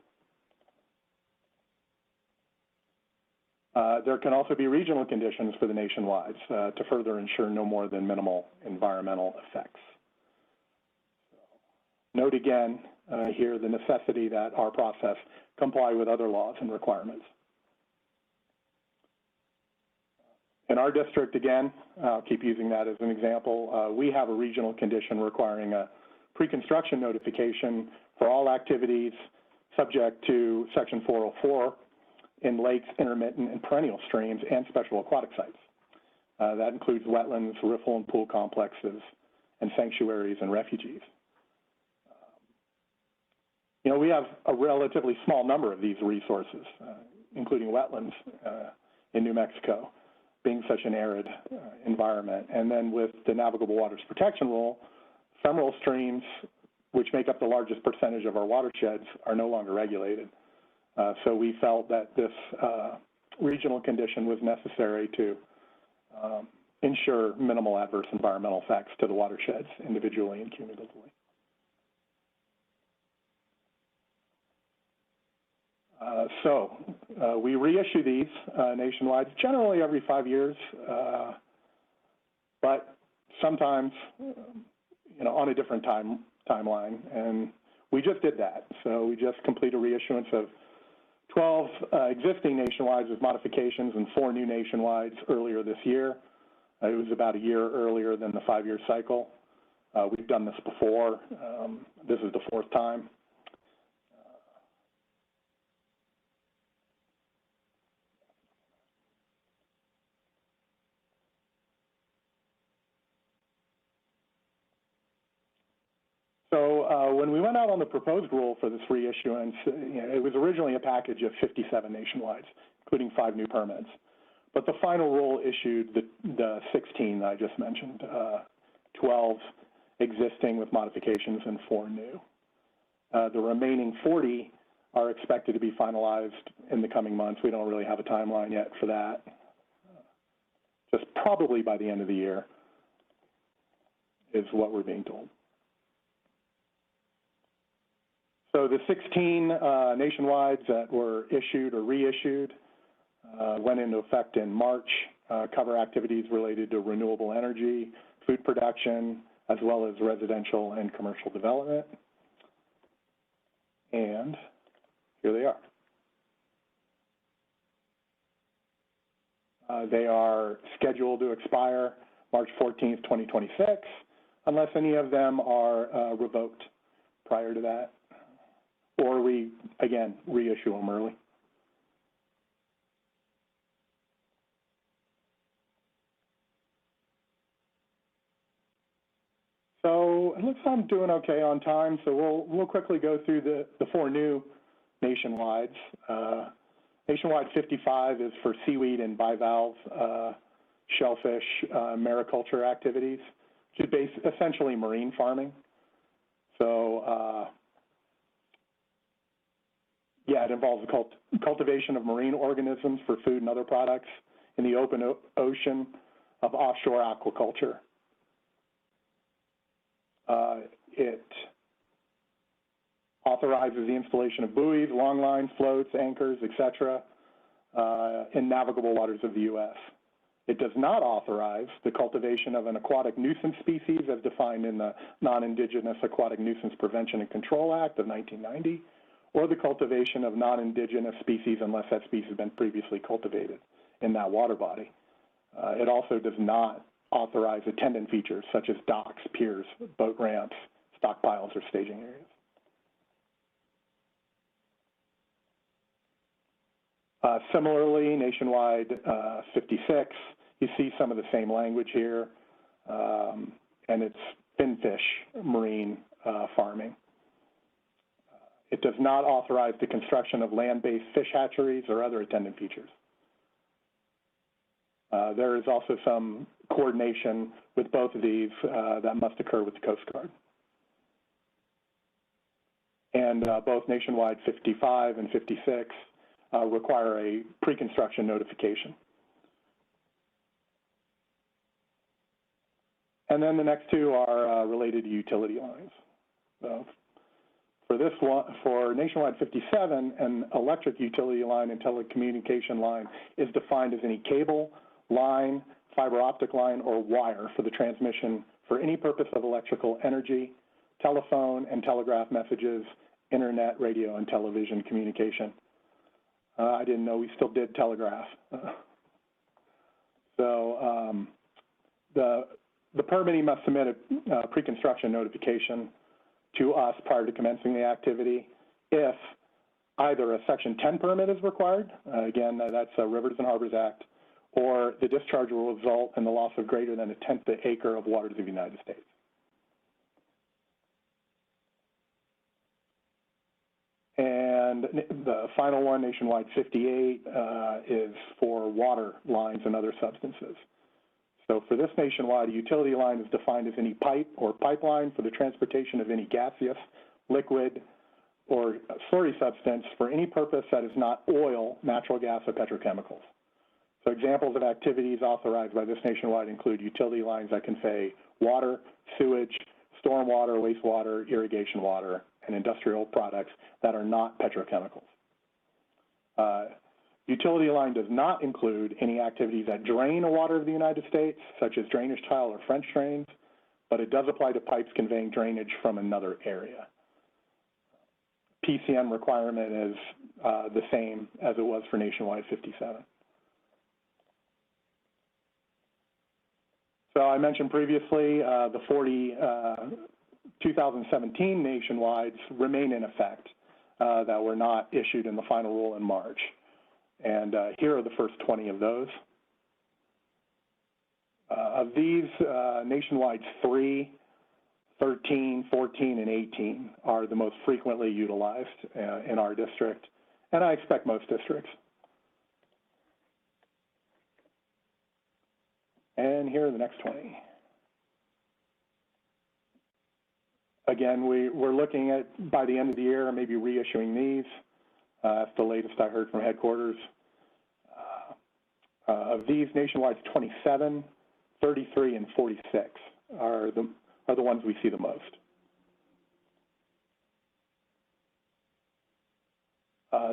There can also be regional conditions for the nationwides to further ensure no more than minimal environmental effects. Note again here the necessity that our process comply with other laws and requirements. In our district, again, I'll keep using that as an example, we have a regional condition requiring a pre-construction notification for all activities subject to Section 404 in lakes, intermittent and perennial streams, and special aquatic sites. That includes wetlands, riffle and pool complexes, and sanctuaries and refuges. You know, we have a relatively small number of these resources, including wetlands in New Mexico, being such an arid environment. And then with the Navigable Waters Protection Rule, ephemeral streams, which make up the largest percentage of our watersheds, are no longer regulated. So we felt that this regional condition was necessary to ensure minimal adverse environmental effects to the watersheds individually and cumulatively. We reissue these nationwide, generally every 5 years, but sometimes, you know, on a different timeline. And we just did that. So we just completed a reissuance of 12 existing nationwides with modifications and 4 new nationwides earlier this year. It was about a year earlier than the 5-year cycle. We've done this before. This is the 4th time. So when we went out on the proposed rule for this reissuance, you know, it was originally a package of 57 nationwides, including 5 new permits. But the final rule issued the 16 that I just mentioned, 12 existing with modifications and 4 new. The remaining 40 are expected to be finalized in the coming months. We don't really have a timeline yet for that. Just probably by the end of the year is what we're being told. So the 16 nationwides that were issued or reissued went into effect in March, cover activities related to renewable energy, food production, as well as residential and commercial development. And here they are. They are scheduled to expire March 14th, 2026, unless any of them are revoked prior to that, or we, again, reissue them early. So it looks like I'm doing okay on time, so we'll quickly go through the 4 new nationwides. Nationwide 55 is for seaweed and bivalve shellfish mariculture activities, which is essentially marine farming. So yeah, it involves the cultivation of marine organisms for food and other products in the open ocean of offshore aquaculture. It authorizes the installation of buoys, long lines, floats, anchors, etc., in navigable waters of the U.S. It does not authorize the cultivation of an aquatic nuisance species as defined in the Non-Indigenous Aquatic Nuisance Prevention and Control Act of 1990, or the cultivation of non-indigenous species unless that species has been previously cultivated in that water body. It also does not authorize attendant features such as docks, piers, boat ramps, stockpiles, or staging areas. Similarly, nationwide 56, you see some of the same language here, and it's finfish marine farming. It does not authorize the construction of land-based fish hatcheries or other attendant features. There is also some coordination with both of these that must occur with the Coast Guard. And both nationwide 55 and 56 require a pre-construction notification. And then the next 2 are related to utility lines. So for this one, for nationwide 57, an electric utility line and telecommunication line is defined as any cable, line, fiber optic line, or wire for the transmission for any purpose of electrical energy, telephone and telegraph messages, internet, radio, and television communication. I didn't know we still did telegraph. So the permittee must submit a pre-construction notification to us prior to commencing the activity if either a Section 10 permit is required, again, that's Rivers and Harbors Act, or the discharge will result in the loss of greater than a 1/10 acre of waters of the United States. And the final one, Nationwide 58, is for water lines and other substances. So for this nationwide, a utility line is defined as any pipe or pipeline for the transportation of any gaseous, liquid, or slurry substance for any purpose that is not oil, natural gas, or petrochemicals. So examples of activities authorized by this nationwide include utility lines that convey water, sewage, stormwater, wastewater, irrigation water, and industrial products that are not petrochemicals. Utility line does not include any activities that drain the water of the United States, such as drainage tile or French drains, but it does apply to pipes conveying drainage from another area. PCN requirement is the same as it was for Nationwide 57. So I mentioned previously the 2017 nationwides remain in effect that were not issued in the final rule in March. And here are the first 20 of those. Of these, nationwide 3, 13, 14, and 18 are the most frequently utilized in our district, and I expect most districts. And here are the next 20. Again, we're looking at, by the end of the year, maybe reissuing these. That's the latest I heard from headquarters. Of these, nationwide 27, 33, and 46 are the ones we see the most.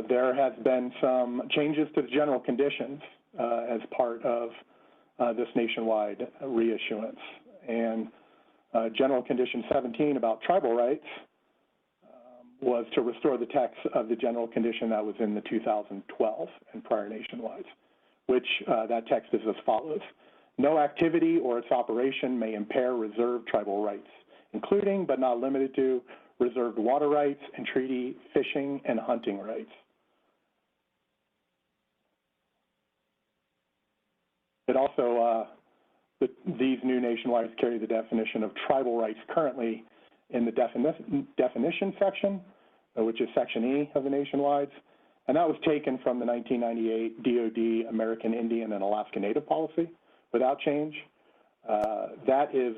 There has been some changes to the general conditions as part of this nationwide reissuance. And General Condition 17 about tribal rights was to restore the text of the general condition that was in the 2012 and prior nationwides, which that text is as follows. No activity or its operation may impair reserved tribal rights, including but not limited to reserved water rights and treaty fishing and hunting rights. It also, these new nationwides carry the definition of tribal rights currently in the definition section, which is Section E of the nationwides, and that was taken from the 1998 DoD American Indian and Alaska Native policy without change. That is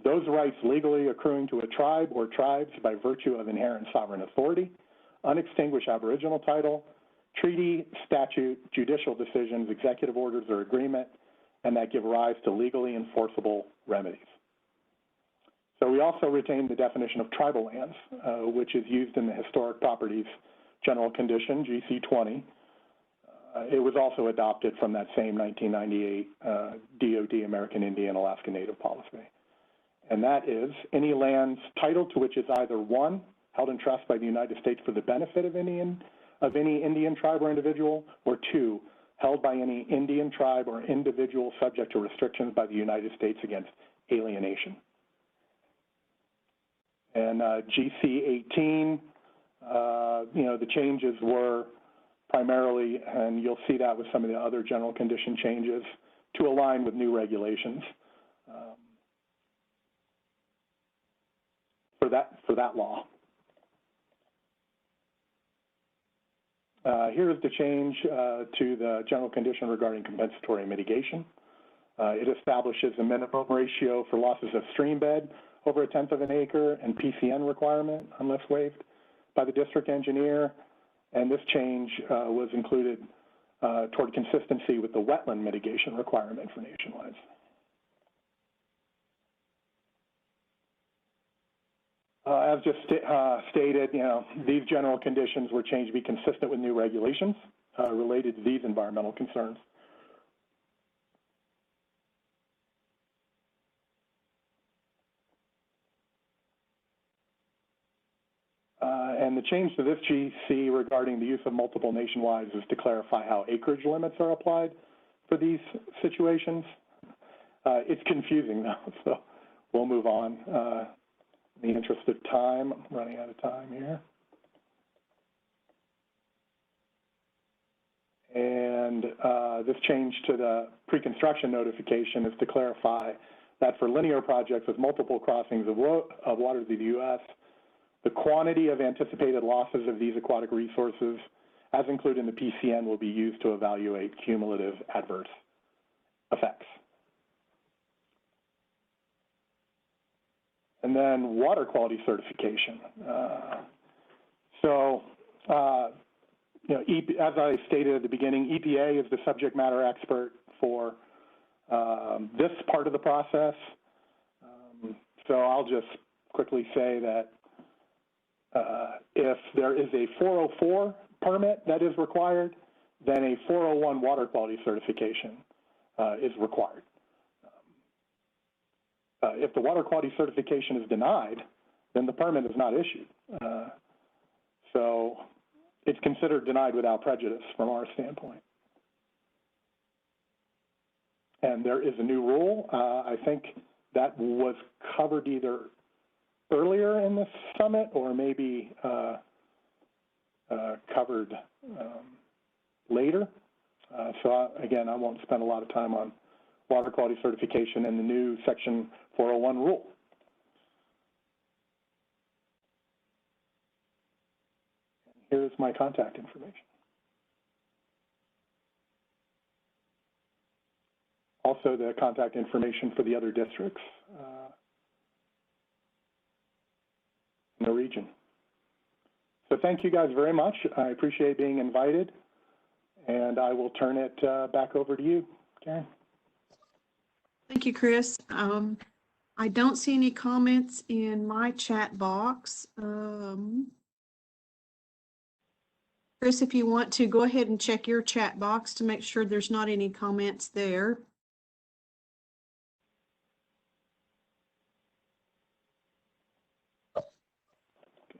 those rights legally accruing to a tribe or tribes by virtue of inherent sovereign authority, unextinguished Aboriginal title, treaty, statute, judicial decisions, executive orders, or agreement, and that give rise to legally enforceable remedies. So we also retain the definition of tribal lands, which is used in the Historic Properties General Condition, GC-20. It was also adopted from that same 1998 DoD American Indian Alaska Native policy. And that is any lands titled to which is either 1, held in trust by the United States for the benefit of any Indian tribe or individual, or 2, held by any Indian tribe or individual subject to restrictions by the United States against alienation. And GC-18, the changes were primarily, and you'll see that with some of the other general condition changes, to align with new regulations for that law. Here's the change to the general condition regarding compensatory mitigation. It establishes a minimum ratio for losses of stream bed over 1/10 of an acre and PCN requirement unless waived by the district engineer. And this change was included toward consistency with the wetland mitigation requirement for nationwides. As just stated, these general conditions were changed to be consistent with new regulations related to these environmental concerns. And the change to this GC regarding the use of multiple nationwides is to clarify how acreage limits are applied for these situations. It's confusing though, so we'll move on. In the interest of time, I'm running out of time here. And this change to the pre-construction notification is to clarify that for linear projects with multiple crossings of waters of the U.S., the quantity of anticipated losses of these aquatic resources, as included in the PCN, will be used to evaluate cumulative adverse effects. And then water quality certification. As I stated at the beginning, EPA is the subject matter expert for this part of the process. So I'll just quickly say that if there is a 404 permit that is required, then a 401 water quality certification is required. If the water quality certification is denied, then the permit is not issued. So it's considered denied without prejudice from our standpoint. And there is a new rule. I think that was covered either earlier in the summit or maybe covered later. Again, I won't spend a lot of time on water quality certification and the new Section 401 rule. Here's my contact information. Also, the contact information for the other districts in the region. So thank you guys very much. I appreciate being invited, and I will turn it back over to you, Karen. Thank you, Chris. I don't see any comments in my chat box. Chris, if you want to, go ahead and check your chat box to make sure there's not any comments there.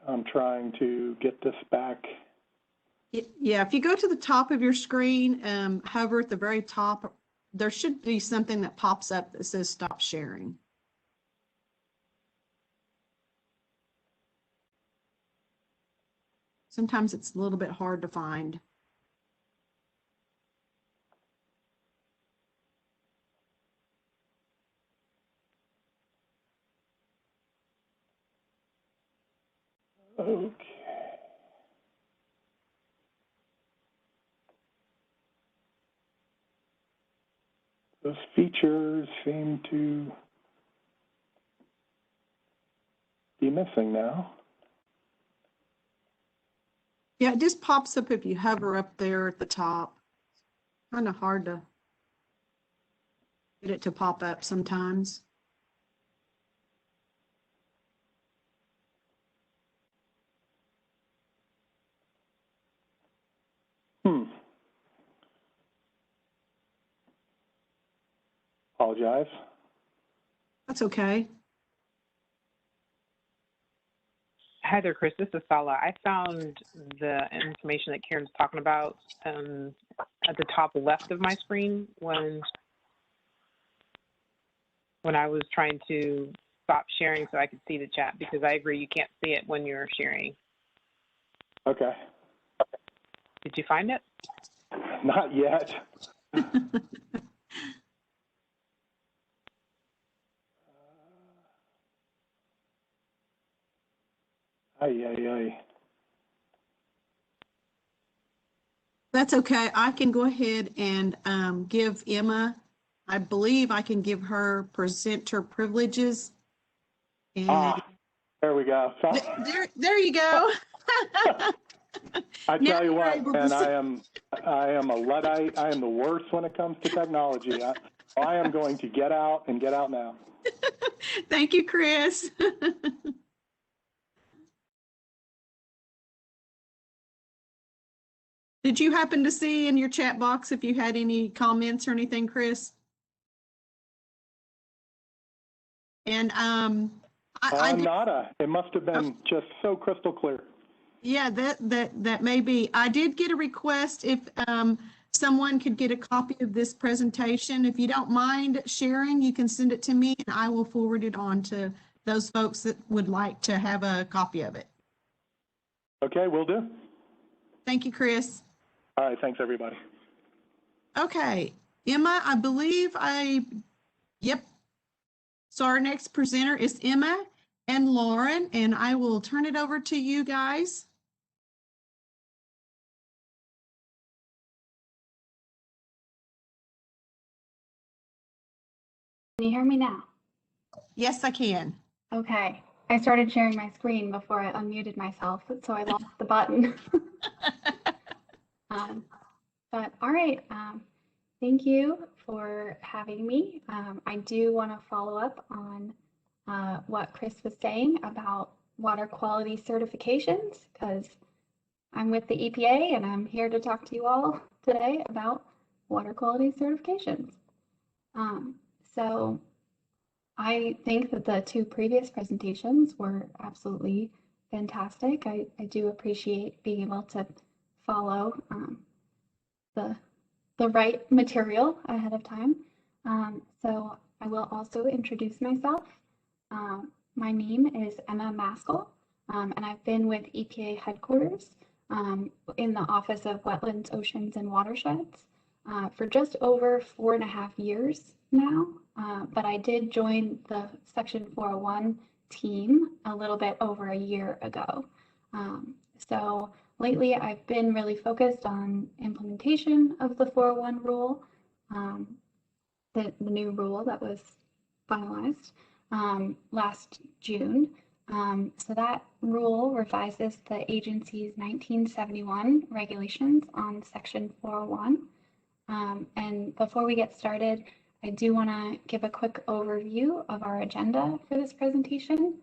I'm trying to get this back. Yeah, if you go to the top of your screen, hover at the very top, there should be something that pops up that says stop sharing. Sometimes it's a little bit hard to find. Okay. Those features seem to be missing now. Yeah, it just pops up if you hover up there at the top. Kind of hard to get it to pop up sometimes. Apologize. That's okay. Hi there, Chris. This is Sala. I found the information that Karen's talking about at the top left of my screen when I was trying to stop sharing so I could see the chat, because I agree you can't see it when you're sharing. Okay. Did you find it? Not yet. That's okay. I can go ahead and give Emma, I believe I can give her presenter privileges. And there we go. there you go. I tell you what, and I am a Luddite. I am the worst when it comes to technology. I am going to get out and get out now. Thank you, Chris. Did you happen to see in your chat box if you had any comments or anything, Chris? And nada. It must have been just so crystal clear. Yeah, that may be. I did get a request if someone could get a copy of this presentation. If you don't mind sharing, you can send it to me and I will forward it on to those folks that would like to have a copy of it. Okay, will do. Thank you, Chris. All right, thanks everybody. Okay, Emma, I believe yep. So our next presenter is Emma and Lauren, and I will turn it over to you guys. Can you hear me now? Yes, I can. Okay. I started sharing my screen before I unmuted myself, so I lost the button. But all right, thank you for having me. I do want to follow up on what Chris was saying about water quality certifications, because I'm with the EPA and I'm here to talk to you all today about water quality certifications. So I think that the two previous presentations were absolutely fantastic. I do appreciate being able to follow the right material ahead of time. So I will also introduce myself. My name is Emma Maskell, and I've been with EPA headquarters in the Office of Wetlands, Oceans, and Watersheds for just over 4.5 years now. But I did join the Section 401 team a little bit over a year ago. So lately, I've been really focused on implementation of the 401 rule, the new rule that was finalized last June. So that rule revises the agency's 1971 regulations on Section 401. And before we get started, I do want to give a quick overview of our agenda for this presentation.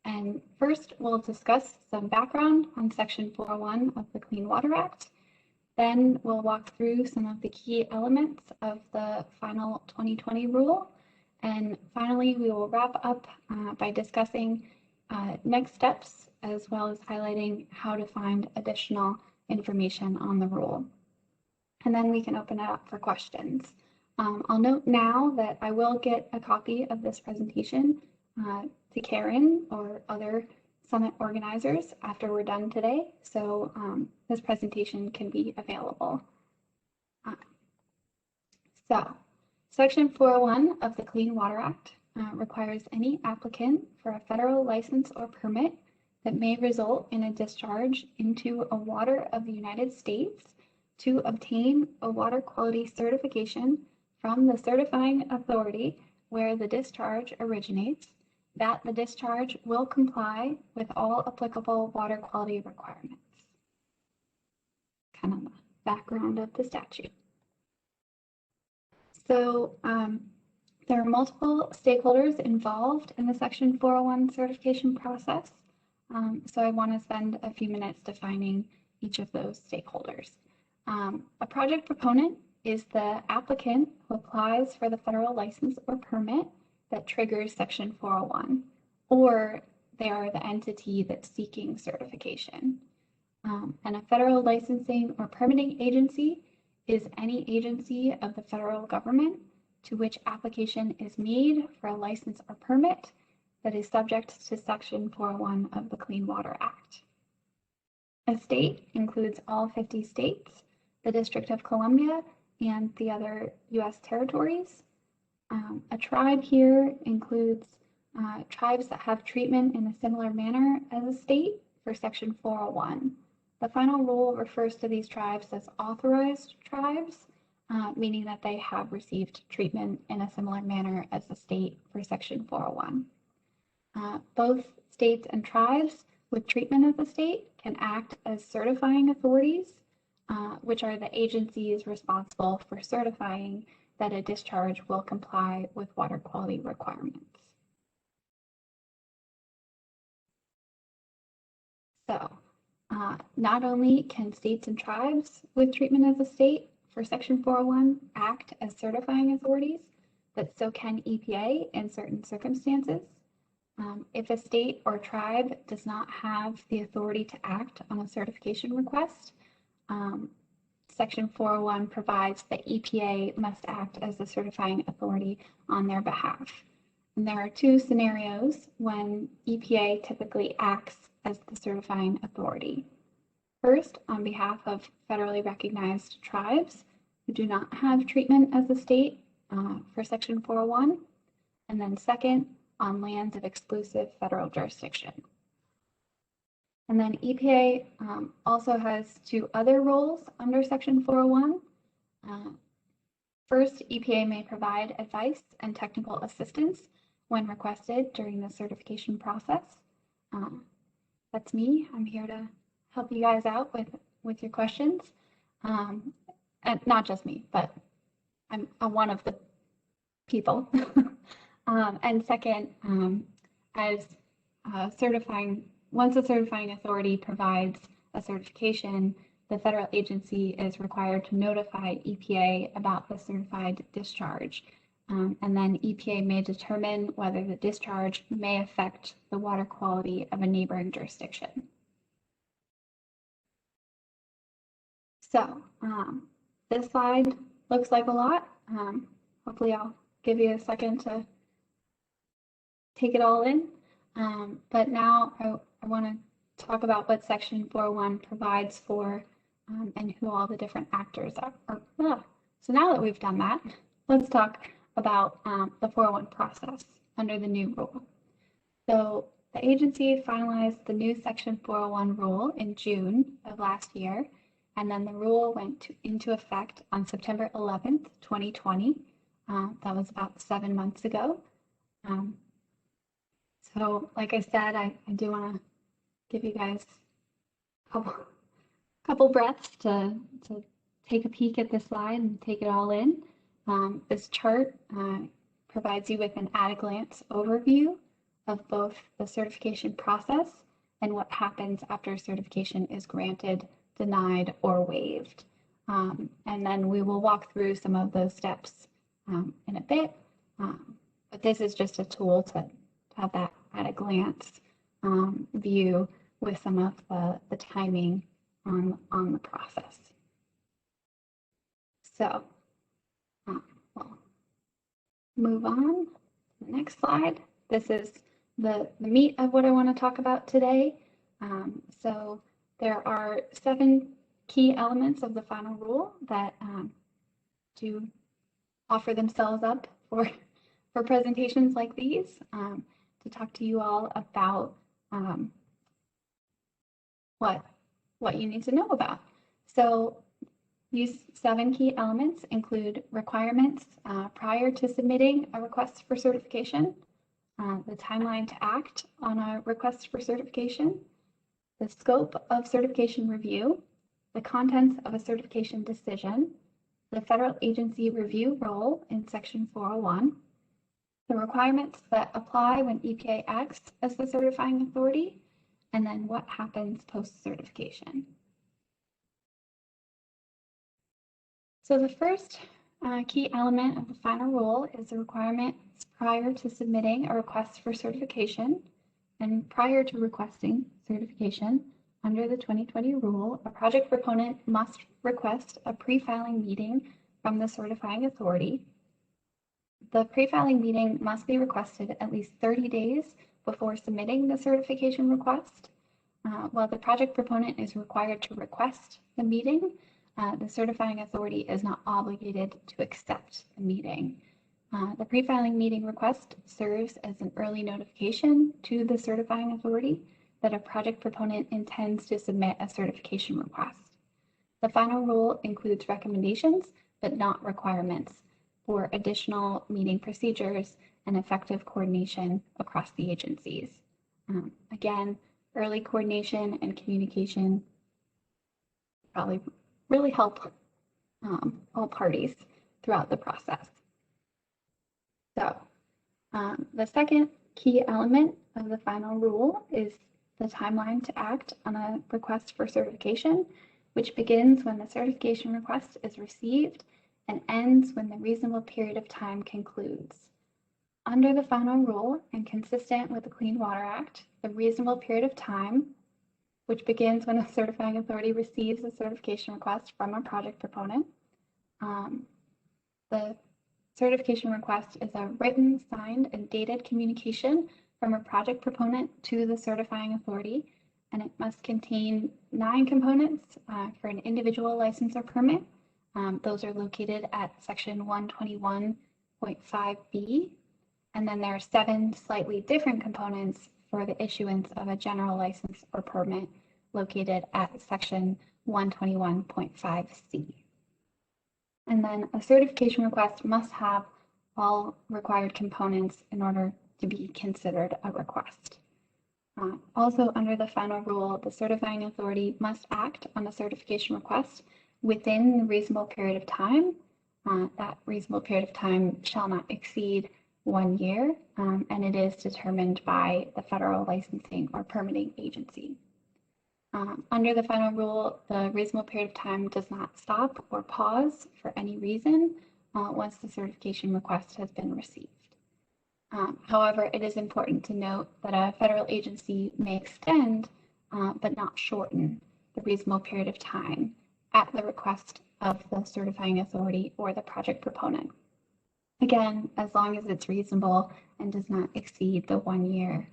And first, we'll discuss some background on Section 401 of the Clean Water Act. Then we'll walk through some of the key elements of the final 2020 rule. And finally, we will wrap up by discussing next steps, as well as highlighting how to find additional information on the rule. And then we can open it up for questions. I'll note now that I will get a copy of this presentation to Karen or other summit organizers after we're done today. So this presentation can be available. So Section 401 of the Clean Water Act requires any applicant for a federal license or permit that may result in a discharge into a water of the United States to obtain a water quality certification from the certifying authority where the discharge originates, that the discharge will comply with all applicable water quality requirements. Kind of the background of the statute. So there are multiple stakeholders involved in the Section 401 certification process. So I want to spend a few minutes defining each of those stakeholders. A project proponent is the applicant who applies for the federal license or permit that triggers Section 401, or they are the entity that's seeking certification. And a federal licensing or permitting agency is any agency of the federal government to which application is made for a license or permit that is subject to Section 401 of the Clean Water Act. A state includes all 50 states, the District of Columbia, and the other U.S. territories. A tribe here includes tribes that have treatment in a similar manner as a state for Section 401. The final rule refers to these tribes as authorized tribes, meaning that they have received treatment in a similar manner as the state for Section 401. Both states and tribes with treatment as a state can act as certifying authorities, which are the agencies responsible for certifying that a discharge will comply with water quality requirements. So, not only can states and tribes with treatment as a state for Section 401 act as certifying authorities, but so can EPA in certain circumstances. If a state or tribe does not have the authority to act on a certification request, Section 401 provides that EPA must act as the certifying authority on their behalf. And there are two scenarios when EPA typically acts as the certifying authority. First, on behalf of federally recognized tribes who do not have treatment as a state for Section 401. And then second, on lands of exclusive federal jurisdiction. And then EPA also has two other roles under Section 401. First, EPA may provide advice and technical assistance when requested during the certification process. That's me. I'm here to help you guys out with your questions. And not just me, but I'm one of the people. And second, as once a certifying authority provides a certification, the federal agency is required to notify EPA about the certified discharge. And then EPA may determine whether the discharge may affect the water quality of a neighboring jurisdiction. So this slide looks like a lot. Hopefully I'll give you a second to take it all in. But now I want to talk about what Section 401 provides for and who all the different actors are. So now that we've done that, let's talk about the 401 process under the new rule. So the agency finalized the new Section 401 rule in June of last year, and then the rule went into effect on September 11th, 2020. That was about 7 months ago. So like I said, I do want to give you guys a couple breaths to take a peek at this slide and take it all in. This chart provides you with an at-a-glance overview of both the certification process and what happens after certification is granted, denied, or waived. And then we will walk through some of those steps in a bit, but this is just a tool to have that at-a-glance view with some of the timing on the process. So we'll move on to the next slide. This is the meat of what I want to talk about today. So there are 7 key elements of the final rule that do offer themselves up for presentations like these to talk to you all about what you need to know about. So these 7 key elements include requirements prior to submitting a request for certification, the timeline to act on a request for certification, the scope of certification review, the contents of a certification decision, the federal agency review role in Section 401, the requirements that apply when EPA acts as the certifying authority, and then what happens post-certification. So the first key element of the final rule is the requirements prior to submitting a request for certification. And prior to requesting certification under the 2020 rule, a project proponent must request a pre-filing meeting from the certifying authority. The pre-filing meeting must be requested at least 30 days before submitting the certification request. While the project proponent is required to request the meeting, the certifying authority is not obligated to accept the meeting. The pre-filing meeting request serves as an early notification to the certifying authority that a project proponent intends to submit a certification request. The final rule includes recommendations, but not requirements for additional meeting procedures and effective coordination across the agencies. Again, early coordination and communication probably really help all parties throughout the process. So the second key element of the final rule is the timeline to act on a request for certification, which begins when the certification request is received and ends when the reasonable period of time concludes. Under the final rule and consistent with the Clean Water Act, the reasonable period of time, which begins when a certifying authority receives a certification request from a project proponent. The certification request is a written, signed, and dated communication from a project proponent to the certifying authority, and it must contain 9 components for an individual license or permit, Those are located at section 121.5B. And then there are 7 slightly different components for the issuance of a general license or permit located at section 121.5C. And then a certification request must have all required components in order to be considered a request. Also, under the final rule, the certifying authority must act on a certification request within the reasonable period of time. That reasonable period of time shall not exceed 1 year, and it is determined by the federal licensing or permitting agency. Under the final rule, the reasonable period of time does not stop or pause for any reason once the certification request has been received. However, it is important to note that a federal agency may extend but not shorten the reasonable period of time at the request of the certifying authority or the project proponent. Again, as long as it's reasonable and does not exceed the 1 year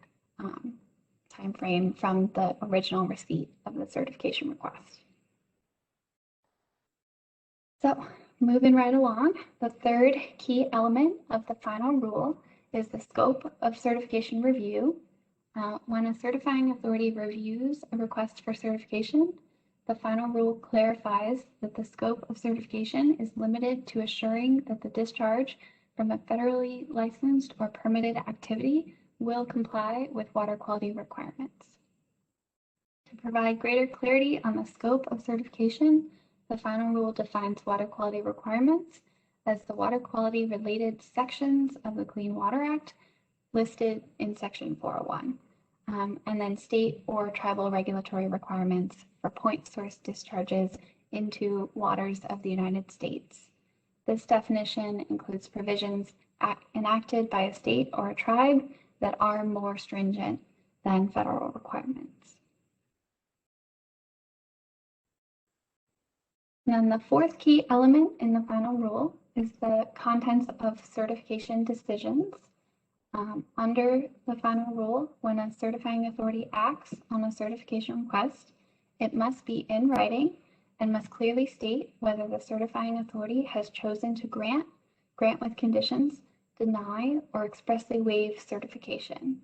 time frame from the original receipt of the certification request. So moving right along, the third key element of the final rule is the scope of certification review. When a certifying authority reviews a request for certification, the final rule clarifies that the scope of certification is limited to assuring that the discharge from a federally licensed or permitted activity will comply with water quality requirements. To provide greater clarity on the scope of certification, the final rule defines water quality requirements as the water quality related sections of the Clean Water Act listed in section 401, and then state or tribal regulatory requirements for point source discharges into waters of the United States. This definition includes provisions enacted by a state or a tribe that are more stringent than federal requirements. And then the fourth key element in the final rule is the contents of certification decisions. Under the final rule, when a certifying authority acts on a certification request, it must be in writing and must clearly state whether the certifying authority has chosen to grant with conditions, deny, or expressly waive certification.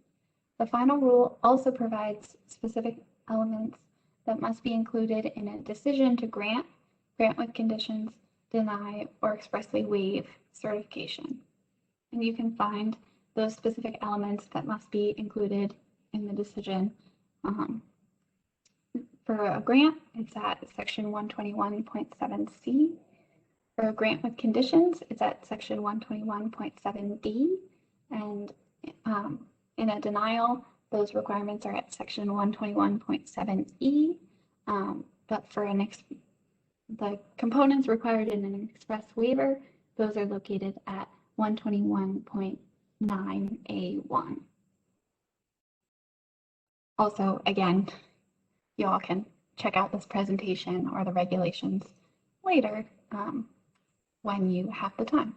The final rule also provides specific elements that must be included in a decision to grant with conditions, deny, or expressly waive certification. And you can find those specific elements that must be included in the decision. For a grant, it's at section 121.7C. For a grant with conditions, it's at section 121.7D. And in a denial, those requirements are at section 121.7E. But for the components required in an express waiver, those are located at 121.9A1. Also, again, you all can check out this presentation or the regulations later when you have the time.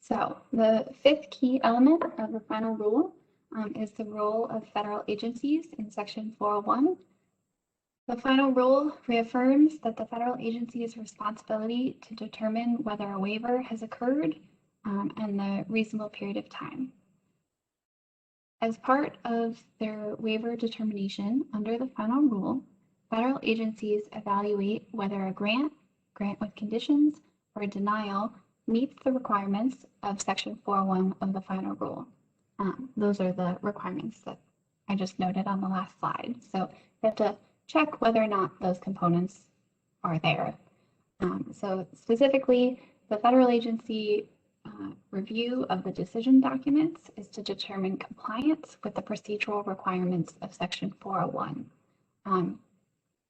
So the fifth key element of the final rule is the role of federal agencies in section 401. The final rule reaffirms that the federal agency's responsibility to determine whether a waiver has occurred and the reasonable period of time. As part of their waiver determination under the final rule, federal agencies evaluate whether a grant with conditions, or a denial meets the requirements of section 401 of the final rule. Those are the requirements that I just noted on the last slide. So you have to check whether or not those components are there. So specifically, the federal agency review of the decision documents is to determine compliance with the procedural requirements of section 401.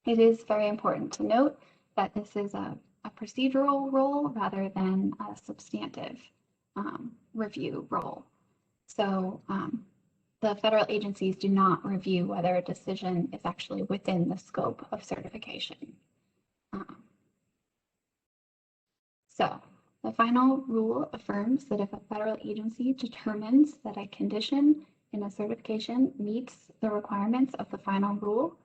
It is very important to note that this is a procedural role rather than a substantive review role. So the federal agencies do not review whether a decision is actually within the scope of certification. So the final rule affirms that if a federal agency determines that a condition in a certification meets the requirements of the final rule,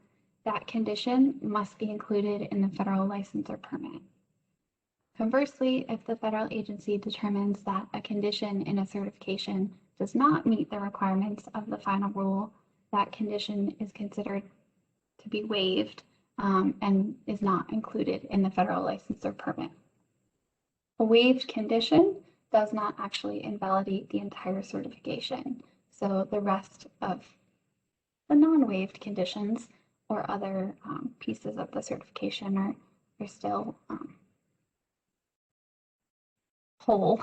that condition must be included in the federal license or permit. Conversely, if the federal agency determines that a condition in a certification does not meet the requirements of the final rule, that condition is considered to be waived and is not included in the federal license or permit. A waived condition does not actually invalidate the entire certification. So the rest of the non-waived conditions or other pieces of the certification are still whole.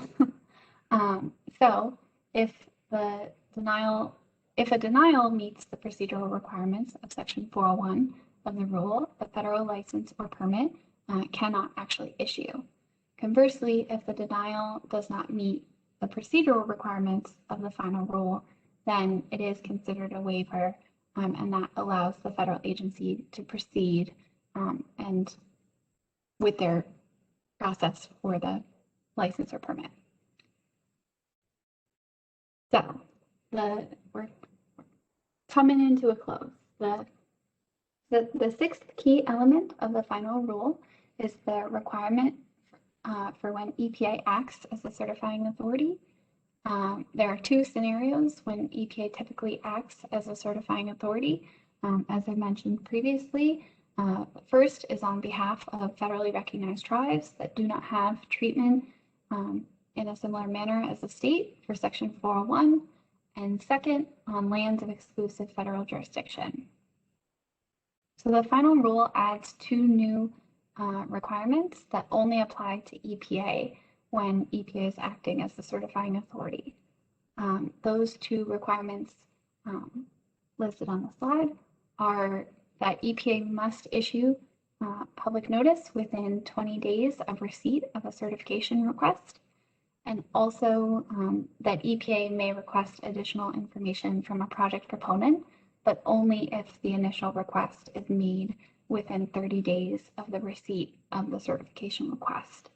So if a denial meets the procedural requirements of Section 401 of the rule, the federal license or permit cannot actually issue. Conversely, if the denial does not meet the procedural requirements of the final rule, then it is considered a waiver, and that allows the federal agency to proceed and with their process for the license or permit. So we're coming into a close. The sixth key element of the final rule is the requirement for when EPA acts as a certifying authority. There are two scenarios when EPA typically acts as a certifying authority. As I mentioned previously, first is on behalf of federally recognized tribes that do not have treatment in a similar manner as the state for Section 401, and second, on lands of exclusive federal jurisdiction. So the final rule adds two new requirements that only apply to EPA when EPA is acting as the certifying authority. Those two requirements listed on the slide are that EPA must issue public notice within 20 days of receipt of a certification request, and also that EPA may request additional information from a project proponent, but only if the initial request is made within 30 days of the receipt of the certification request.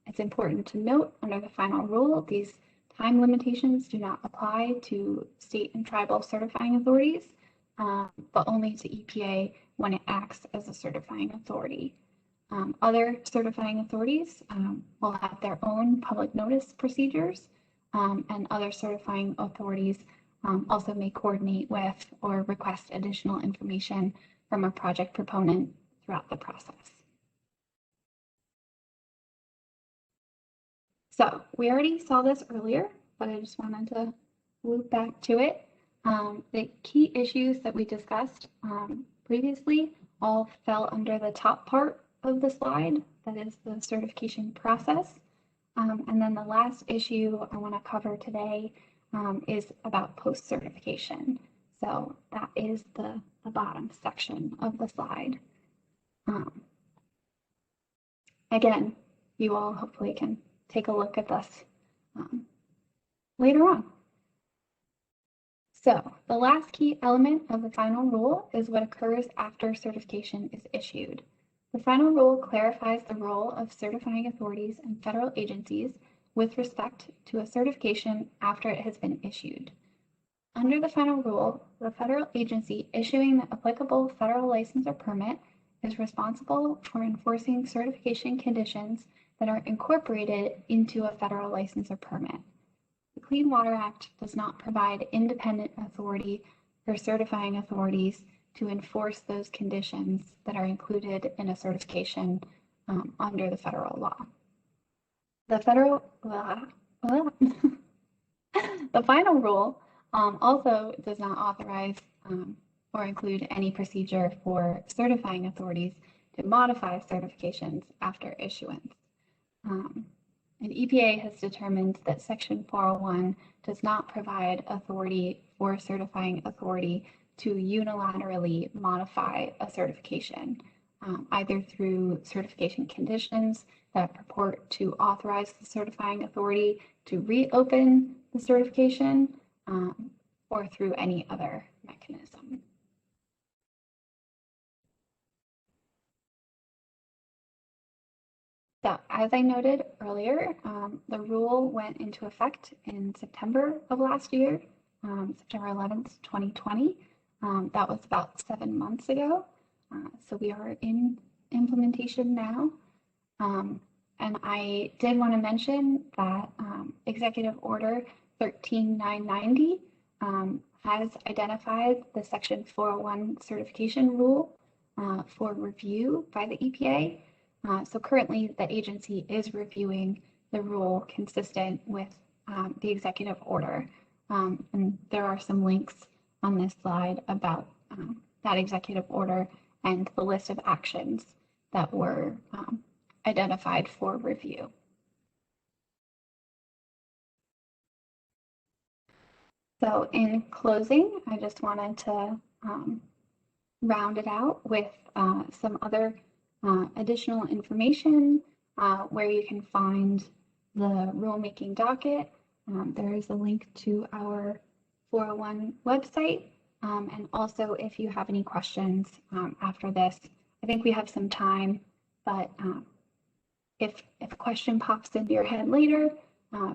It's important to note under the final rule, these time limitations do not apply to state and tribal certifying authorities, but only to EPA when it acts as a certifying authority. Other certifying authorities will have their own public notice procedures, and other certifying authorities also may coordinate with or request additional information from a project proponent throughout the process. So we already saw this earlier, but I just wanted to loop back to it. The key issues that we discussed previously all fell under the top part of the slide, that is the certification process. And then the last issue I want to cover today is about post-certification. So that is the bottom section of the slide. Again, you all hopefully can take a look at this later on. So the last key element of the final rule is what occurs after certification is issued. The final rule clarifies the role of certifying authorities and federal agencies with respect to a certification after it has been issued. Under the final rule, the federal agency issuing the applicable federal license or permit is responsible for enforcing certification conditions that are incorporated into a federal license or permit. The Clean Water Act does not provide independent authority for certifying authorities to enforce those conditions that are included in a certification under the federal law. The final rule also does not authorize or include any procedure for certifying authorities to modify certifications after issuance. And EPA has determined that Section 401 does not provide authority for a certifying authority to unilaterally modify a certification, either through certification conditions that purport to authorize the certifying authority to reopen the certification, or through any other mechanism. So, as I noted earlier, the rule went into effect in September of last year, September 11th, 2020. That was about 7 months ago. So we are in implementation now. And I did want to mention that Executive Order 13990 has identified the Section 401 certification rule for review by the EPA. So currently the agency is reviewing the rule consistent with the executive order. And there are some links on this slide about that executive order and the list of actions that were identified for review. So in closing, I just wanted to round it out with some other additional information where you can find the rulemaking docket. There is a link to our 401 website. And also, if you have any questions after this, I think we have some time, but if a question pops into your head later,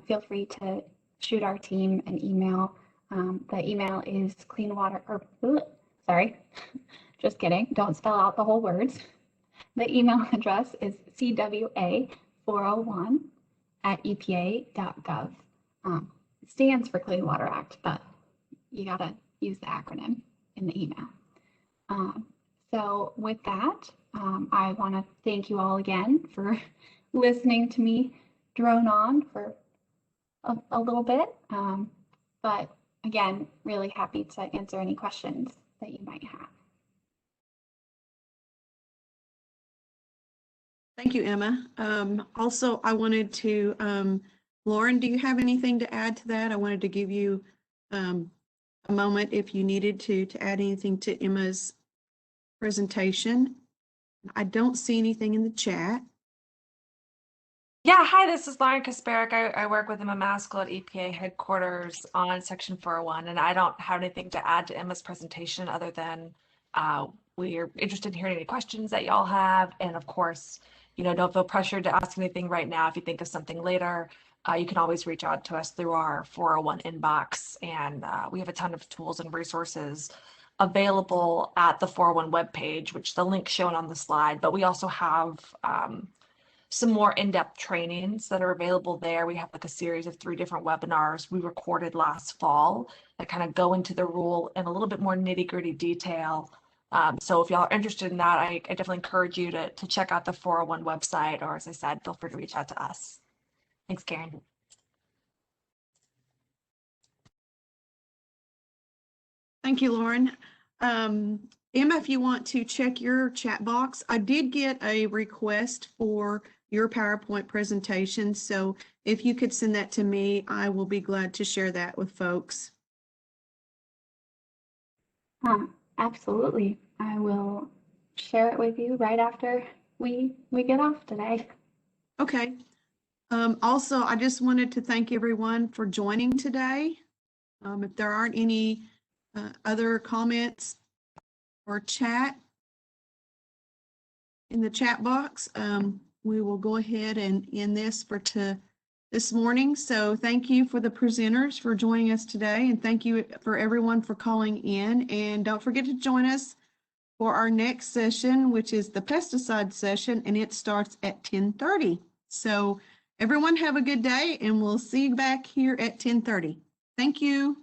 feel free to shoot our team an email. The email is just kidding, don't spell out the whole words. The email address is cwa401@epa.gov. It stands for Clean Water Act, but you gotta use the acronym in the email. So with that, I want to thank you all again for listening to me drone on for a little bit. But again, really happy to answer any questions that you might have. Thank you, Emma. Also, I wanted to, Lauren, do you have anything to add to that? I wanted to give you a moment if you needed to add anything to Emma's presentation. I don't see anything in the chat. Yeah, hi, this is Lauren Kasparik. I work with Emma Maskell at EPA headquarters on Section 401, and I don't have anything to add to Emma's presentation other than we're interested in hearing any questions that y'all have. And of course, don't feel pressured to ask anything right now. If you think of something later, you can always reach out to us through our 401 inbox. And we have a ton of tools and resources available at the 401 webpage, which the link shown on the slide, but we also have some more in-depth trainings that are available there. We have like a series of 3 different webinars we recorded last fall that kind of go into the rule in a little bit more nitty-gritty detail. So if y'all are interested in that, I definitely encourage you to check out the 401 website, or as I said, feel free to reach out to us. Thanks, Karen. Thank you, Lauren. Emma, if you want to check your chat box, I did get a request for your PowerPoint presentation. So if you could send that to me, I will be glad to share that with folks. Absolutely. I will share it with you right after we get off today. Okay. Also, I just wanted to thank everyone for joining today. If there aren't any other comments or chat in the chat box, we will go ahead and end this for this morning. So thank you for the presenters for joining us today, and thank you for everyone for calling in. And don't forget to join us for our next session, which is the pesticide session, and it starts at 10:30. So everyone have a good day, and we'll see you back here at 10:30. Thank you.